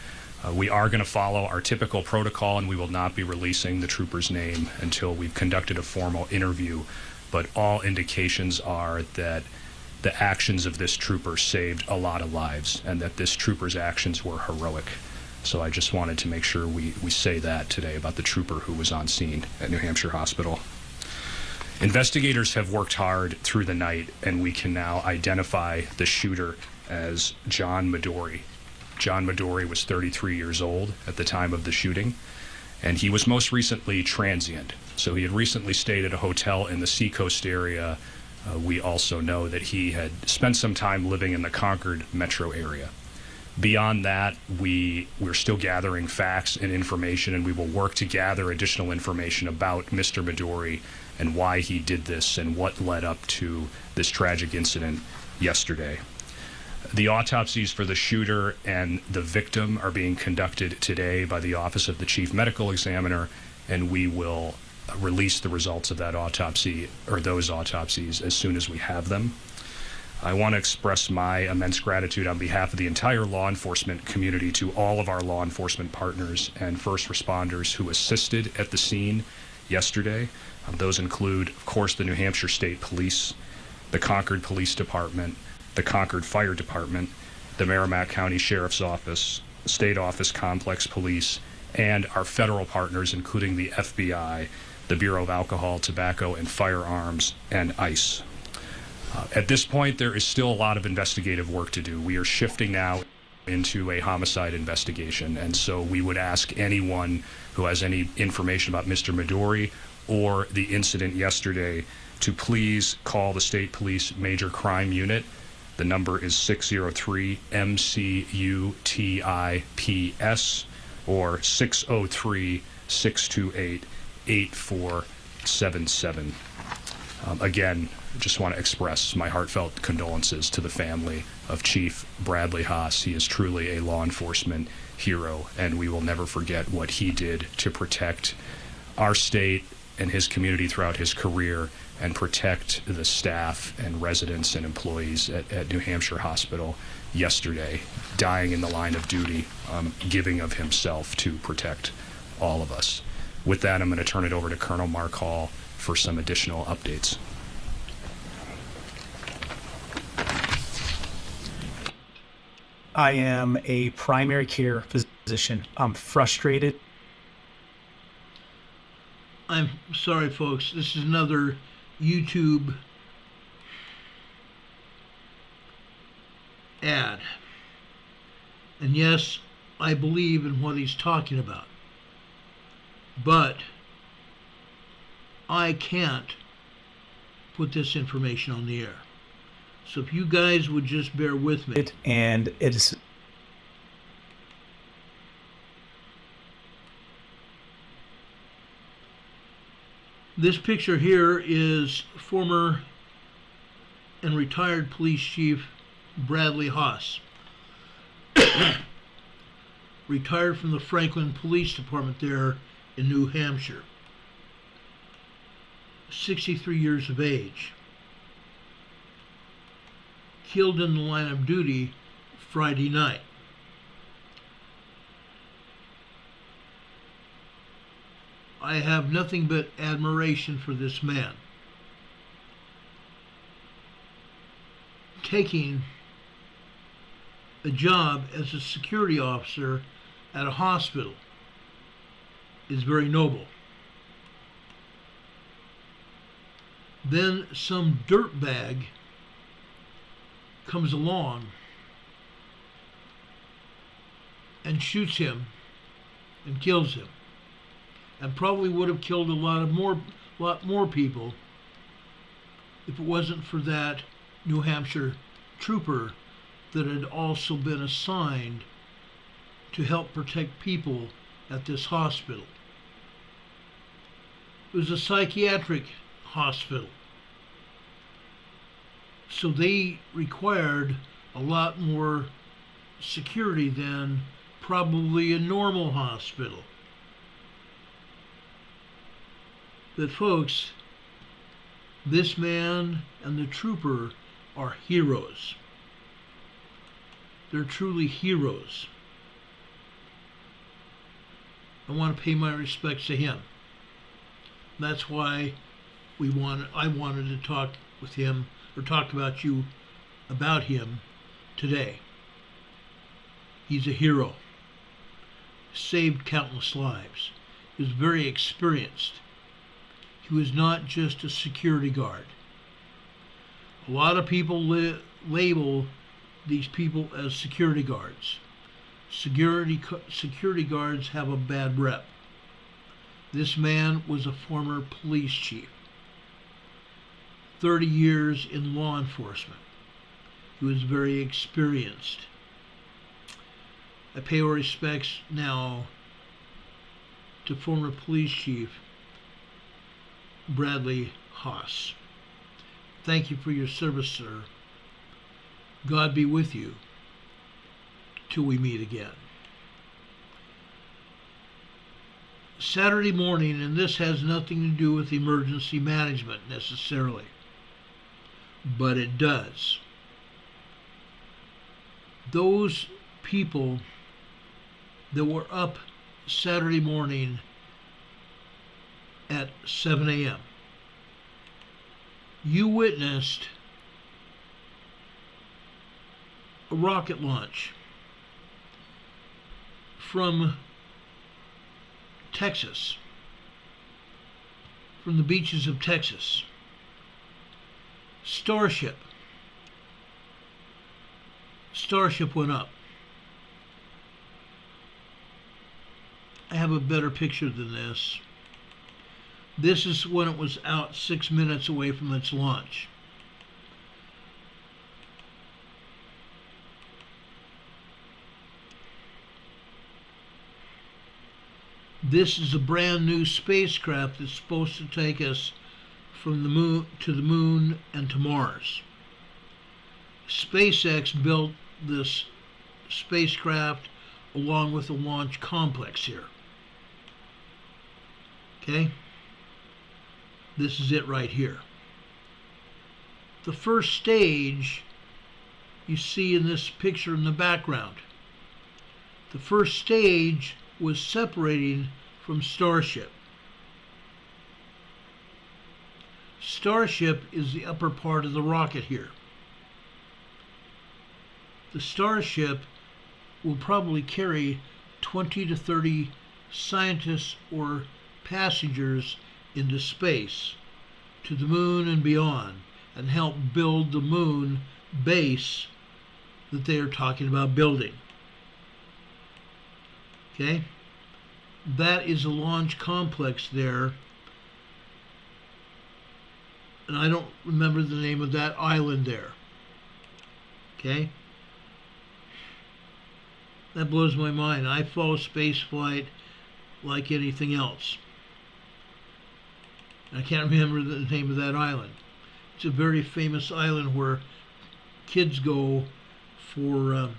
We are going to follow our typical protocol, and we will not be releasing the trooper's name until we've conducted a formal interview. But all indications are that the actions of this trooper saved a lot of lives, and that this trooper's actions were heroic. So I just wanted to make sure we say that today about the trooper who was on scene at New Hampshire Hospital. Investigators have worked hard through the night, and we can now identify the shooter as John Midori. John Midori was 33 years old at the time of the shooting, and he was most recently transient. So he had recently stayed at a hotel in the Seacoast area. We also know that he had spent some time living in the Concord metro area. Beyond that, we're still gathering facts and information, and we will work to gather additional information about Mr. Midori and why he did this and what led up to this tragic incident yesterday. The autopsies for the shooter and the victim are being conducted today by the Office of the Chief Medical Examiner, and we will release the results of that autopsy, or those autopsies, as soon as we have them. I want to express my immense gratitude on behalf of the entire law enforcement community to all of our law enforcement partners and first responders who assisted at the scene yesterday. Those include, of course, the New Hampshire State Police, the Concord Police Department, the Concord Fire Department, the Merrimack County Sheriff's Office, State Office Complex Police, and our federal partners, including the FBI, the Bureau of Alcohol, Tobacco, and Firearms, and ICE. At this point, there is still a lot of investigative work to do. We are shifting now into a homicide investigation, and so we would ask anyone who has any information about Mr. Midori or the incident yesterday to please call the State Police Major Crime Unit. The number is 603-MCUTIPS or 603-628-8477. Again, just want to express my heartfelt condolences to the family of Chief Bradley Haas. He is truly a law enforcement hero, and we will never forget what he did to protect our state and his community throughout his career and protect the staff and residents and employees at New Hampshire Hospital yesterday, dying in the line of duty, giving of himself to protect all of us. With that, I'm going to turn it over to Colonel Mark Hall for some additional updates. I am a primary care physician. I'm frustrated. I'm sorry, folks. This is another YouTube ad. And yes, I believe in what he's talking about. But I can't put this information on the air. So if you guys would just bear with me. And it's this picture here is former and retired police chief Bradley Haas. Retired from the Franklin Police Department there in New Hampshire. 63 years of age. Killed in the line of duty Friday night. I have nothing but admiration for this man. Taking a job as a security officer at a hospital is very noble. Then some dirtbag comes along and shoots him and kills him, and probably would have killed a lot more people if it wasn't for that New Hampshire trooper that had also been assigned to help protect people at this hospital. It was a psychiatric hospital, so they required a lot more security than probably a normal hospital. But folks, this man and the trooper are heroes. They're truly heroes. I want to pay my respects to him. That's why I wanted to talk with him, or talk about him today. He's a hero. Saved countless lives. He was very experienced. He was not just a security guard. A lot of people label these people as security guards. Security guards have a bad rep. This man was a former police chief. 30 years in law enforcement. He was very experienced. I pay our respects now to former police chief Bradley Haas. Thank you for your service, sir. God be with you till we meet again. Saturday morning, and this has nothing to do with emergency management necessarily, but it does. Those people that were up Saturday morning at 7 a.m., you witnessed a rocket launch from Texas, from the beaches of Texas. Starship went up. I have a better picture than this. This is when it was out 6 minutes away from its launch. This is a brand new spacecraft that's supposed to take us from the moon and to Mars. SpaceX built this spacecraft along with a launch complex here. Okay? This is it right here. The first stage you see in this picture in the background. The first stage was separating from Starship. Starship is the upper part of the rocket here. The Starship will probably carry 20 to 30 scientists or passengers into space to the moon and beyond, and help build the moon base that they are talking about building. Okay? That is a launch complex there. And I don't remember the name of that island there. Okay? That blows my mind. I follow space flight like anything else. I can't remember the name of that island. It's a very famous island where kids go for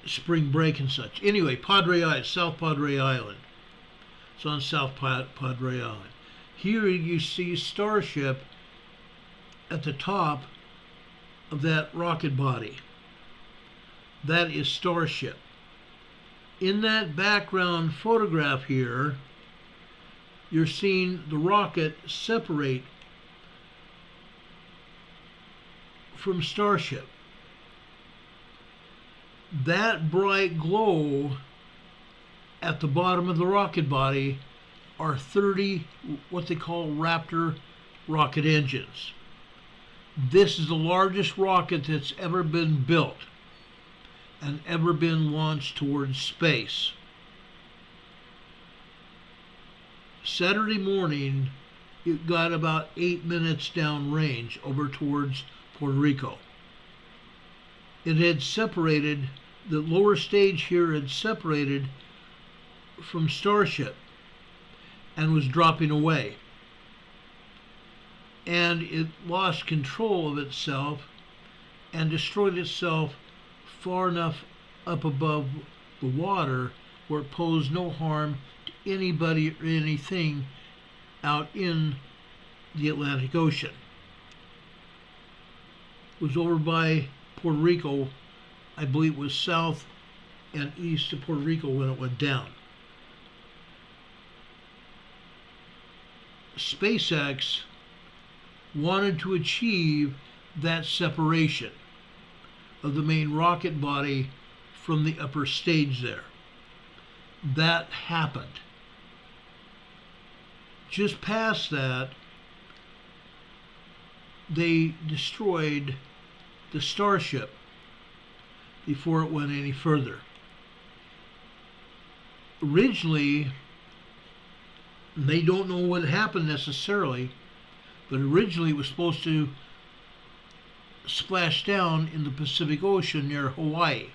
spring break and such. Anyway, Padre Island, South Padre Island. It's on South Padre Island. Here you see Starship at the top of that rocket body. That is Starship. In that background photograph here, you're seeing the rocket separate from Starship. That bright glow at the bottom of the rocket body are 30 what they call Raptor rocket engines. This is the largest rocket that's ever been built and ever been launched towards space. Saturday morning, it got about 8 minutes downrange over towards Puerto Rico. It had separated, the lower stage here had separated from Starship and was dropping away. And it lost control of itself and destroyed itself far enough up above the water where it posed no harm to anybody or anything out in the Atlantic Ocean. It was over by Puerto Rico. I believe it was south and east of Puerto Rico when it went down. SpaceX wanted to achieve that separation of the main rocket body from the upper stage there. That happened. Just past that, they destroyed the Starship before it went any further. Originally, they don't know what happened necessarily, but originally it was supposed to splash down in the Pacific Ocean near Hawaii.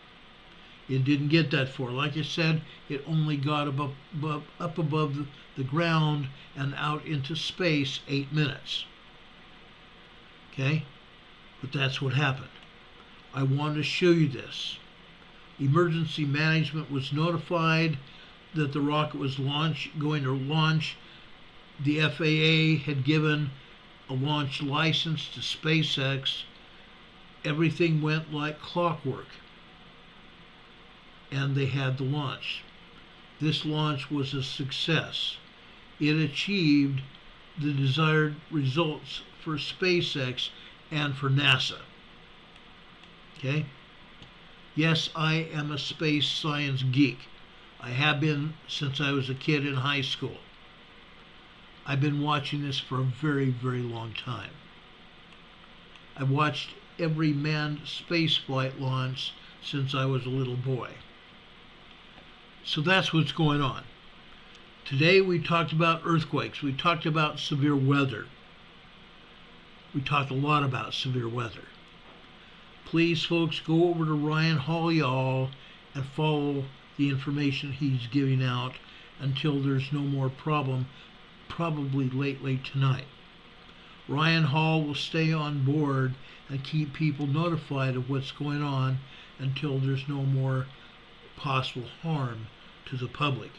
It didn't get that far. Like I said, it only got up above the ground and out into space 8 minutes. Okay? But that's what happened. I wanted to show you this. Emergency management was notified that the rocket was going to launch. The FAA had given a launch license to SpaceX. Everything went like clockwork, and they had the launch. This launch was a success. It achieved the desired results for SpaceX and for NASA. Okay? Yes, I am a space science geek. I have been since I was a kid in high school. I've been watching this for a very, very long time. I've watched every manned spaceflight launch since I was a little boy. So that's what's going on. Today we talked about earthquakes. We talked about severe weather. We talked a lot about severe weather. Please, folks, go over to Ryan Hall, y'all, and follow the information he's giving out until there's no more problem, probably late tonight. Ryan Hall will stay on board and keep people notified of what's going on until there's no more possible harm to the public.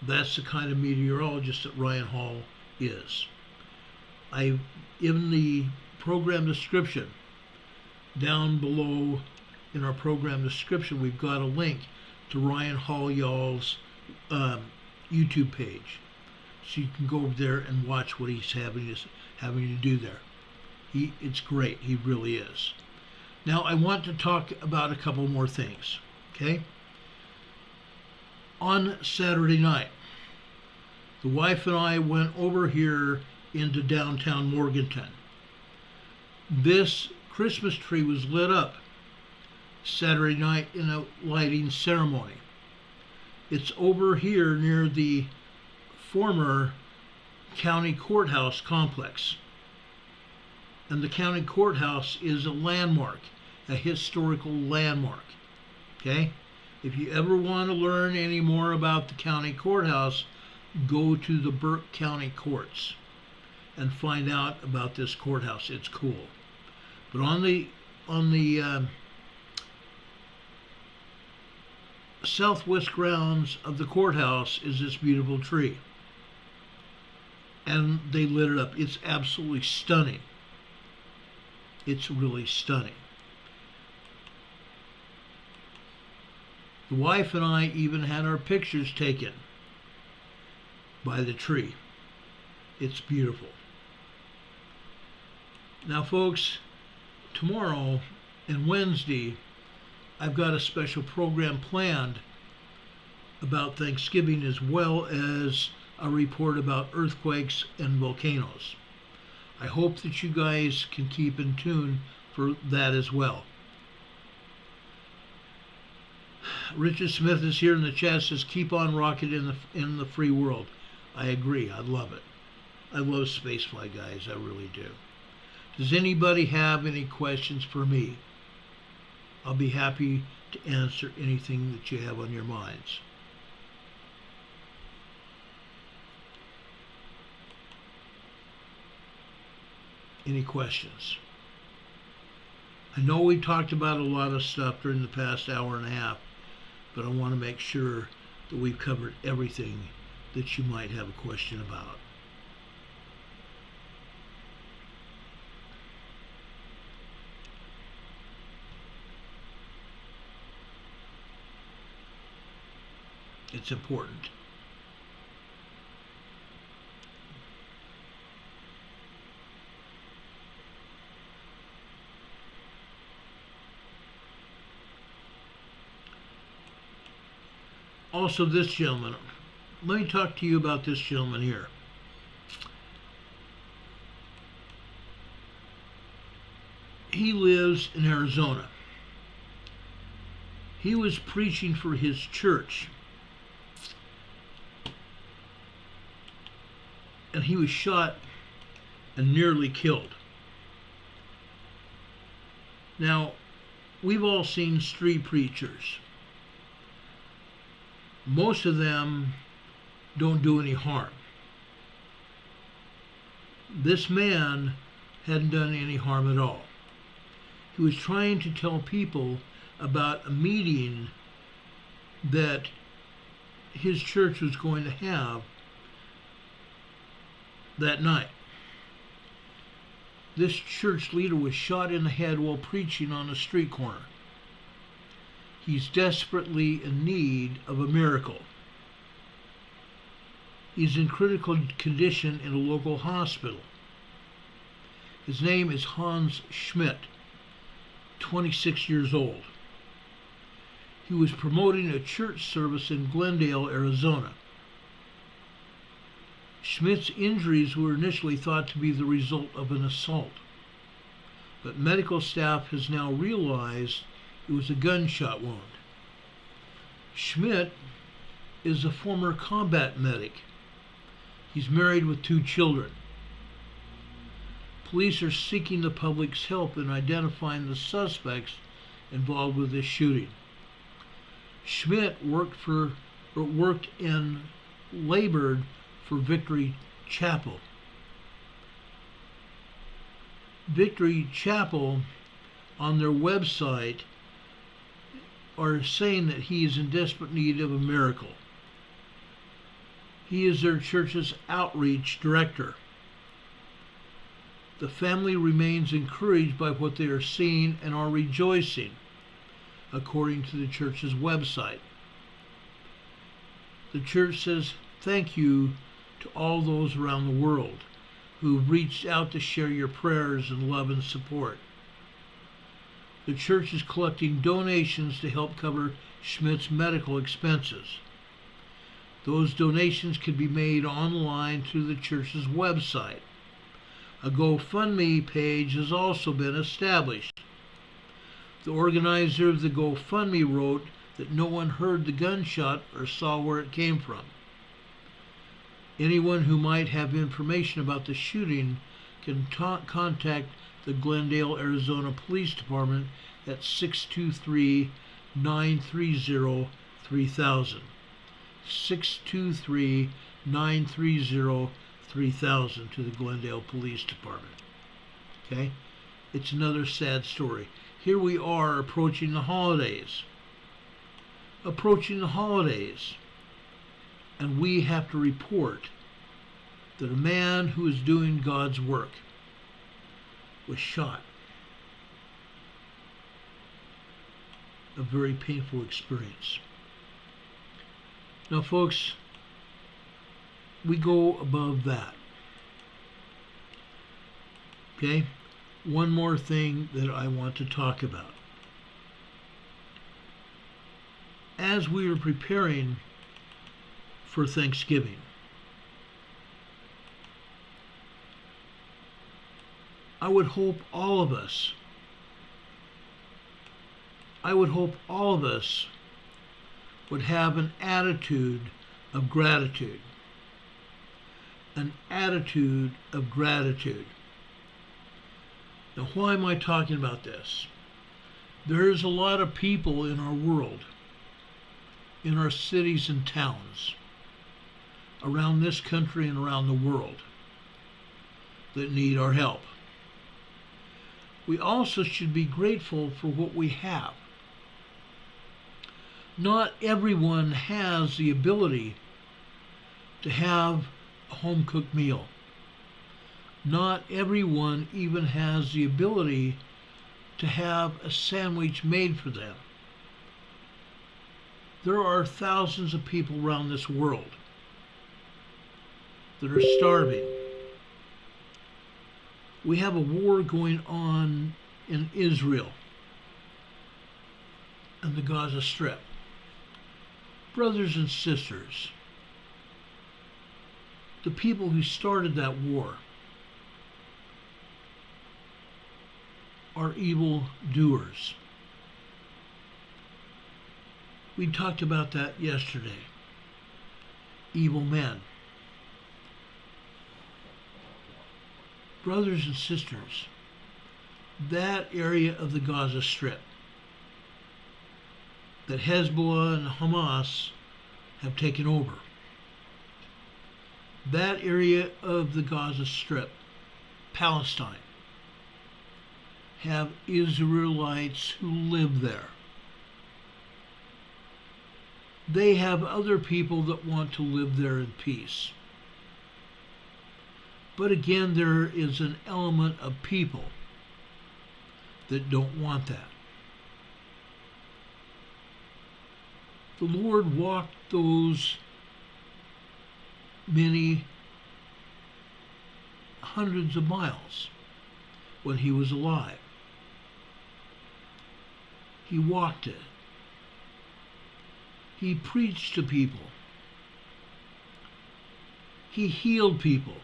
That's the kind of meteorologist that Ryan Hall is. In the program description, down below in our program description, we've got a link to Ryan Hall y'all's YouTube page. So you can go over there and watch what he's having to do there. It's great. He really is. Now I want to talk about a couple more things. Okay? On Saturday night, the wife and I went over here into downtown Morganton. This Christmas tree was lit up Saturday night in a lighting ceremony. It's over here near the former county courthouse complex. And the county courthouse is a landmark, a historical landmark. Okay? If you ever want to learn any more about the county courthouse, go to the Burke County Courts and find out about this courthouse. It's cool. But on the southwest grounds of the courthouse is this beautiful tree. And they lit it up. It's absolutely stunning. It's really stunning. The wife and I even had our pictures taken by the tree. It's beautiful. Now, folks, tomorrow and Wednesday, I've got a special program planned about Thanksgiving, as well as a report about earthquakes and volcanoes. I hope that you guys can keep in tune for that as well. Richard Smith is here in the chat, says keep on rocking in the free world. I agree. I love it. I love spaceflight, guys. I really do. Does anybody have any questions for me? I'll be happy to answer anything that you have on your minds. Any questions? I know we talked about a lot of stuff during the past hour and a half, but I want to make sure that we've covered everything that you might have a question about. It's important. also this gentleman. Let me talk to you about this gentleman here. He lives in Arizona. He was preaching for his church, and he was shot and nearly killed. Now, we've all seen street preachers. Most of them don't do any harm. This man hadn't done any harm at all. He was trying to tell people about a meeting that his church was going to have that night. This church leader was shot in the head while preaching on a street corner. He's desperately in need of a miracle. He's in critical condition in a local hospital. His name is Hans Schmidt, 26 years old. He was promoting a church service in Glendale, Arizona. Schmidt's injuries were initially thought to be the result of an assault, but medical staff has now realized it was a gunshot wound. Schmidt is a former combat medic. He's married with 2 children. Police are seeking the public's help in identifying the suspects involved with this shooting. Schmidt worked and labored for Victory Chapel. Victory Chapel, on their website, are saying that he is in desperate need of a miracle. He is their church's outreach director. The family remains encouraged by what they are seeing and are rejoicing, according to the church's website. The church says thank you to all those around the world who've reached out to share your prayers and love and support. The church is collecting donations to help cover Schmidt's medical expenses. Those donations can be made online through the church's website. A GoFundMe page has also been established. The organizer of the GoFundMe wrote that no one heard the gunshot or saw where it came from. Anyone who might have information about the shooting can contact the Glendale, Arizona Police Department at 623-930-3000. 623-930-3000 to the Glendale Police Department. Okay? It's another sad story. Here we are approaching the holidays. And we have to report that a man who is doing God's work was shot. A very painful experience. Now, folks, we go above that. Okay? One more thing that I want to talk about. As we are preparing for Thanksgiving, I would hope all of us would have an attitude of gratitude. An attitude of gratitude. Now, why am I talking about this? There's a lot of people in our world, in our cities and towns, around this country and around the world, that need our help. We also should be grateful for what we have. Not everyone has the ability to have a home-cooked meal. Not everyone even has the ability to have a sandwich made for them. There are thousands of people around this world that are starving. We have a war going on in Israel and the Gaza Strip. Brothers and sisters, the people who started that war are evil doers. We talked about that yesterday. Evil men. Brothers and sisters, that area of the Gaza Strip that Hezbollah and Hamas have taken over, that area of the Gaza Strip, Palestine, have Israelites who live there. They have other people that want to live there in peace. But again, there is an element of people that don't want that. The Lord walked those many hundreds of miles when he was alive. He walked it. He preached to people. He healed people.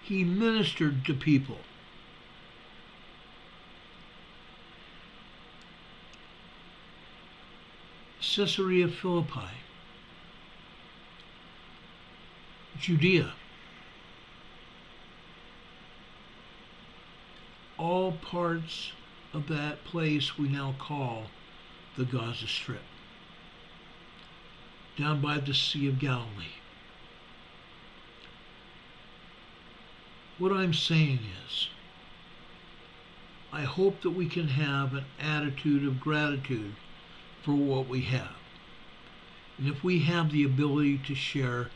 He ministered to people. Caesarea Philippi, Judea, all parts of that place we now call the Gaza Strip, down by the Sea of Galilee. What I'm saying is, I hope that we can have an attitude of gratitude for what we have. And if we have the ability to share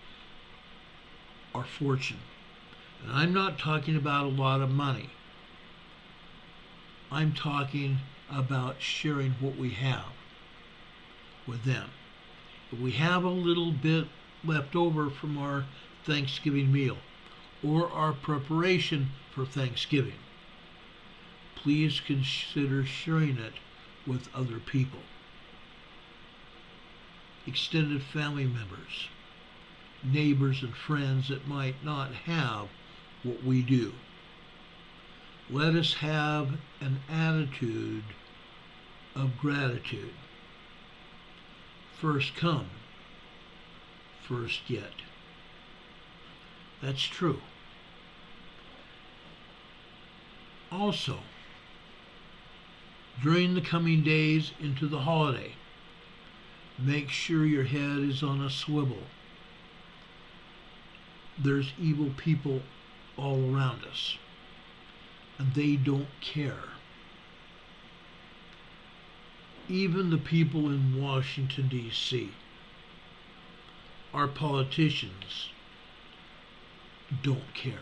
our fortune, and I'm not talking about a lot of money, I'm talking about sharing what we have with them. If we have a little bit left over from our Thanksgiving meal or our preparation for Thanksgiving, please consider sharing it with other people. Extended family members, neighbors and friends that might not have what we do. Let us have an attitude of gratitude. First come, first get. That's true. Also, during the coming days into the holiday, make sure your head is on a swivel. There's evil people all around us, and they don't care. Even the people in Washington, D.C., our politicians don't care.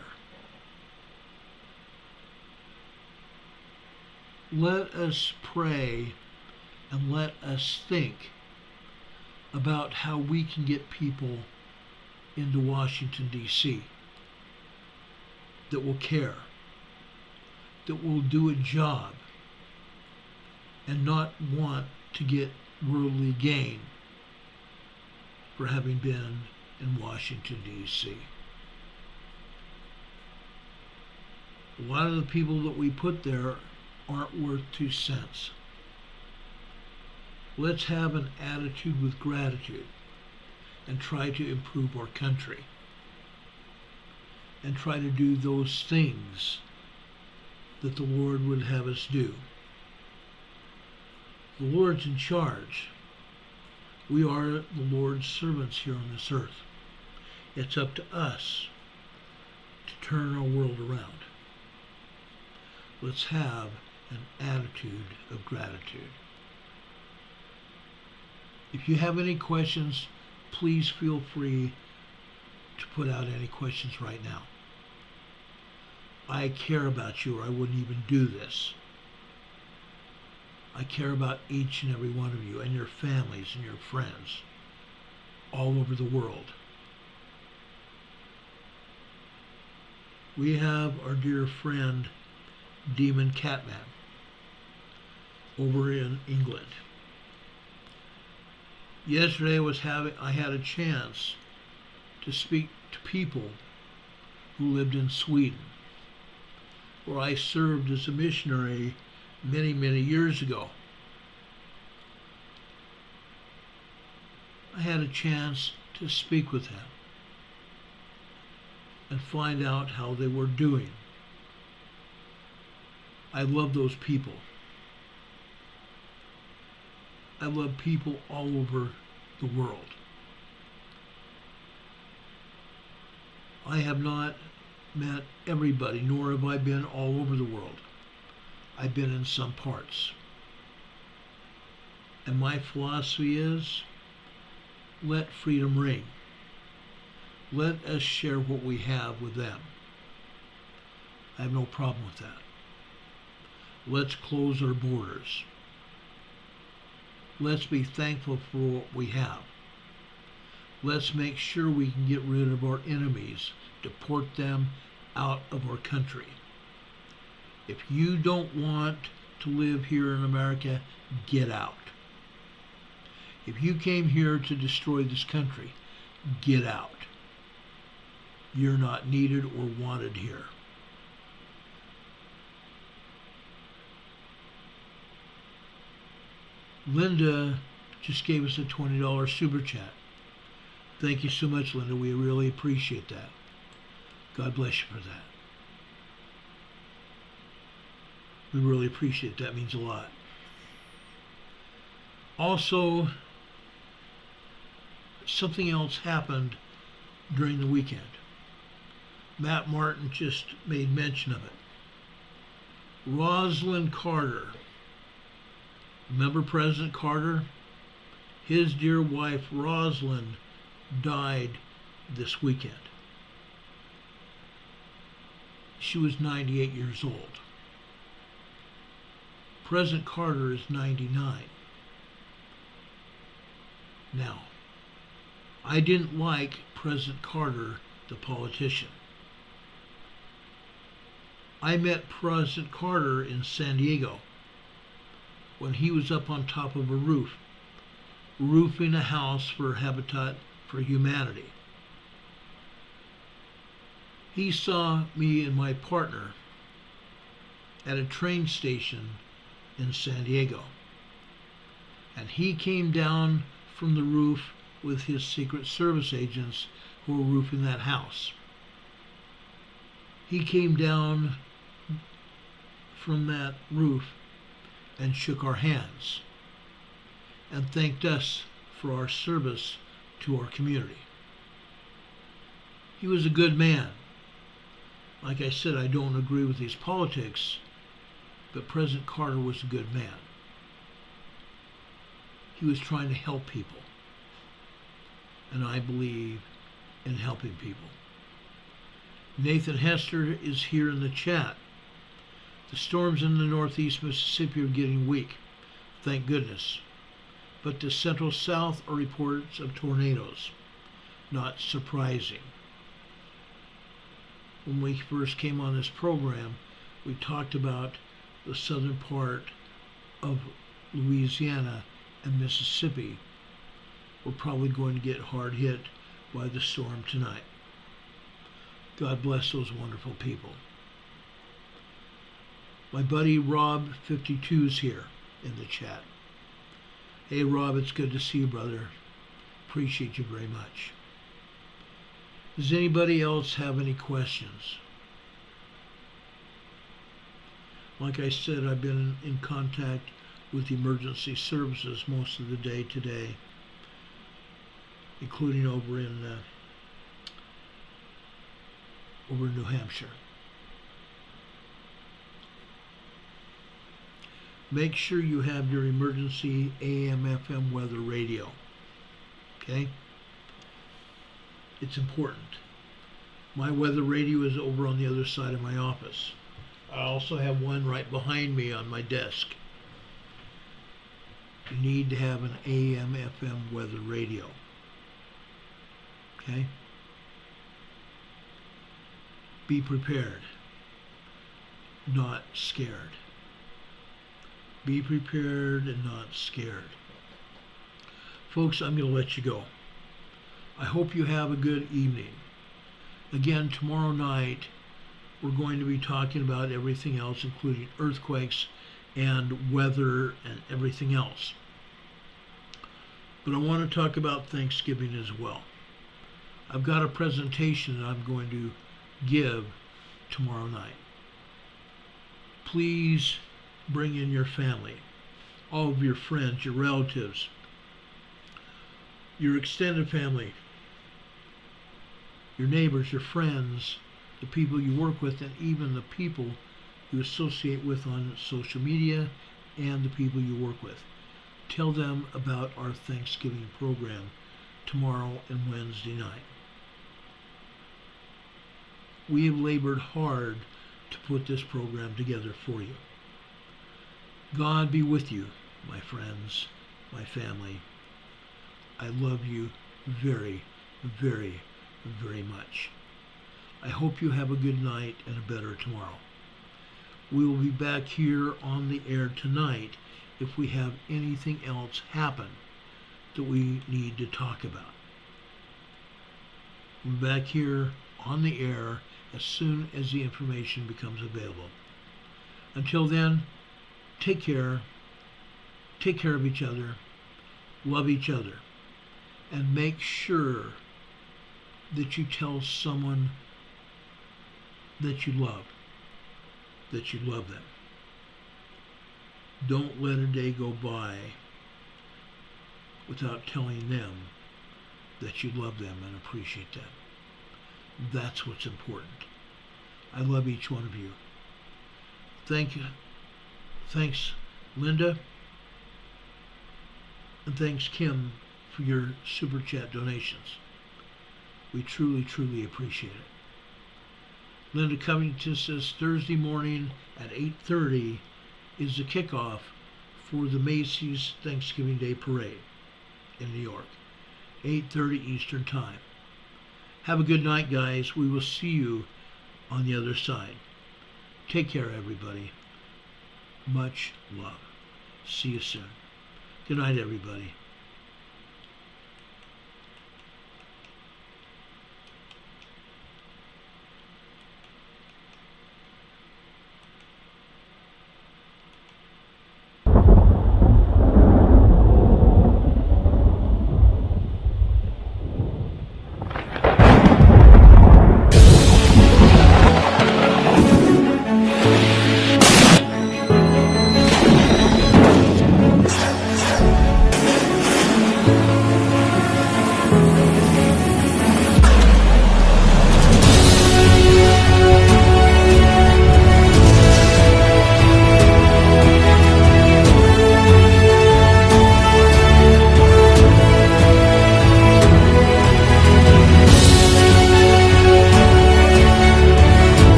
Let us pray and let us think about how we can get people into Washington, D.C. that will care, that will do a job and not want to get worldly gain for having been in Washington, D.C. A lot of the people that we put there aren't worth 2 cents. Let's have an attitude with gratitude and try to improve our country and try to do those things that the Lord would have us do. The Lord's in charge. We are the Lord's servants here on this earth. It's up to us to turn our world around. Let's have an attitude of gratitude. If you have any questions, please feel free to put out any questions right now. I care about you, or I wouldn't even do this. I care about each and every one of you and your families and your friends all over the world. We have our dear friend Demon Catman over in England. Yesterday I had a chance to speak to people who lived in Sweden, where I served as a missionary many, many years ago. I had a chance to speak with them and find out how they were doing. I love those people. I love people all over the world. I have not met everybody, nor have I been all over the world. I've been in some parts. And my philosophy is, let freedom ring. Let us share what we have with them. I have no problem with that. Let's close our borders. Let's be thankful for what we have. Let's make sure we can get rid of our enemies, deport them out of our country. If you don't want to live here in America, get out. If you came here to destroy this country, get out. You're not needed or wanted here. Linda just gave us a $20 super chat. Thank you so much, Linda. We really appreciate that. God bless you for that. We really appreciate it. That means a lot. Also, something else happened during the weekend. Matt Martin just made mention of it. Rosalind Carter. Remember President Carter? His dear wife, Rosalind, died this weekend. She was 98 years old. President Carter is 99. Now, I didn't like President Carter, the politician. I met President Carter in San Diego when he was up on top of a roof, roofing a house for Habitat for Humanity. He saw me and my partner at a train station in San Diego, and he came down from the roof with his Secret Service agents who were roofing that house. He came down from that roof and shook our hands and thanked us for our service to our community. He was a good man. Like I said, I don't agree with his politics, but President Carter was a good man. He was trying to help people, and I believe in helping people. Nathan Hester is here in the chat. The storms in the northeast Mississippi are getting weak, thank goodness. But the central south are reports of tornadoes. Not surprising. When we first came on this program, we talked about the southern part of Louisiana and Mississippi were probably going to get hard hit by the storm tonight. God bless those wonderful people. My buddy Rob 52 is here in the chat. Hey Rob, it's good to see you, brother. Appreciate you very much. Does anybody else have any questions? Like I said, I've been in contact with emergency services most of the day today, including over in New Hampshire. Make sure you have your emergency AM/FM weather radio. Okay? It's important. My weather radio is over on the other side of my office. I also have one right behind me on my desk. You need to have an AM/FM weather radio. Okay? Be prepared, not scared. Be prepared and not scared. Folks, I'm going to let you go. I hope you have a good evening. Again, tomorrow night, we're going to be talking about everything else, including earthquakes and weather and everything else. But I want to talk about Thanksgiving as well. I've got a presentation that I'm going to give tomorrow night. Please bring in your family, all of your friends, your relatives, your extended family, your neighbors, your friends, the people you work with, and even the people you associate with on social media and the people you work with. Tell them about our Thanksgiving program tomorrow and Wednesday night. We have labored hard to put this program together for you. God be with you, my friends, my family. I love you very, very, very much. I hope you have a good night and a better tomorrow. We will be back here on the air tonight if we have anything else happen that we need to talk about. We'll be back here on the air as soon as the information becomes available. Until then, take care of each other, love each other, and make sure that you tell someone that you love them. Don't let a day go by without telling them that you love them and appreciate them. That's what's important. I love each one of you. Thanks, Linda. And thanks, Kim, for your Super Chat donations. We truly, truly appreciate it. Linda Covington says Thursday morning at 8:30 is the kickoff for the Macy's Thanksgiving Day Parade in New York. 8:30 Eastern Time. Have a good night, guys. We will see you on the other side. Take care, everybody. Much love. See you soon. Good night, everybody.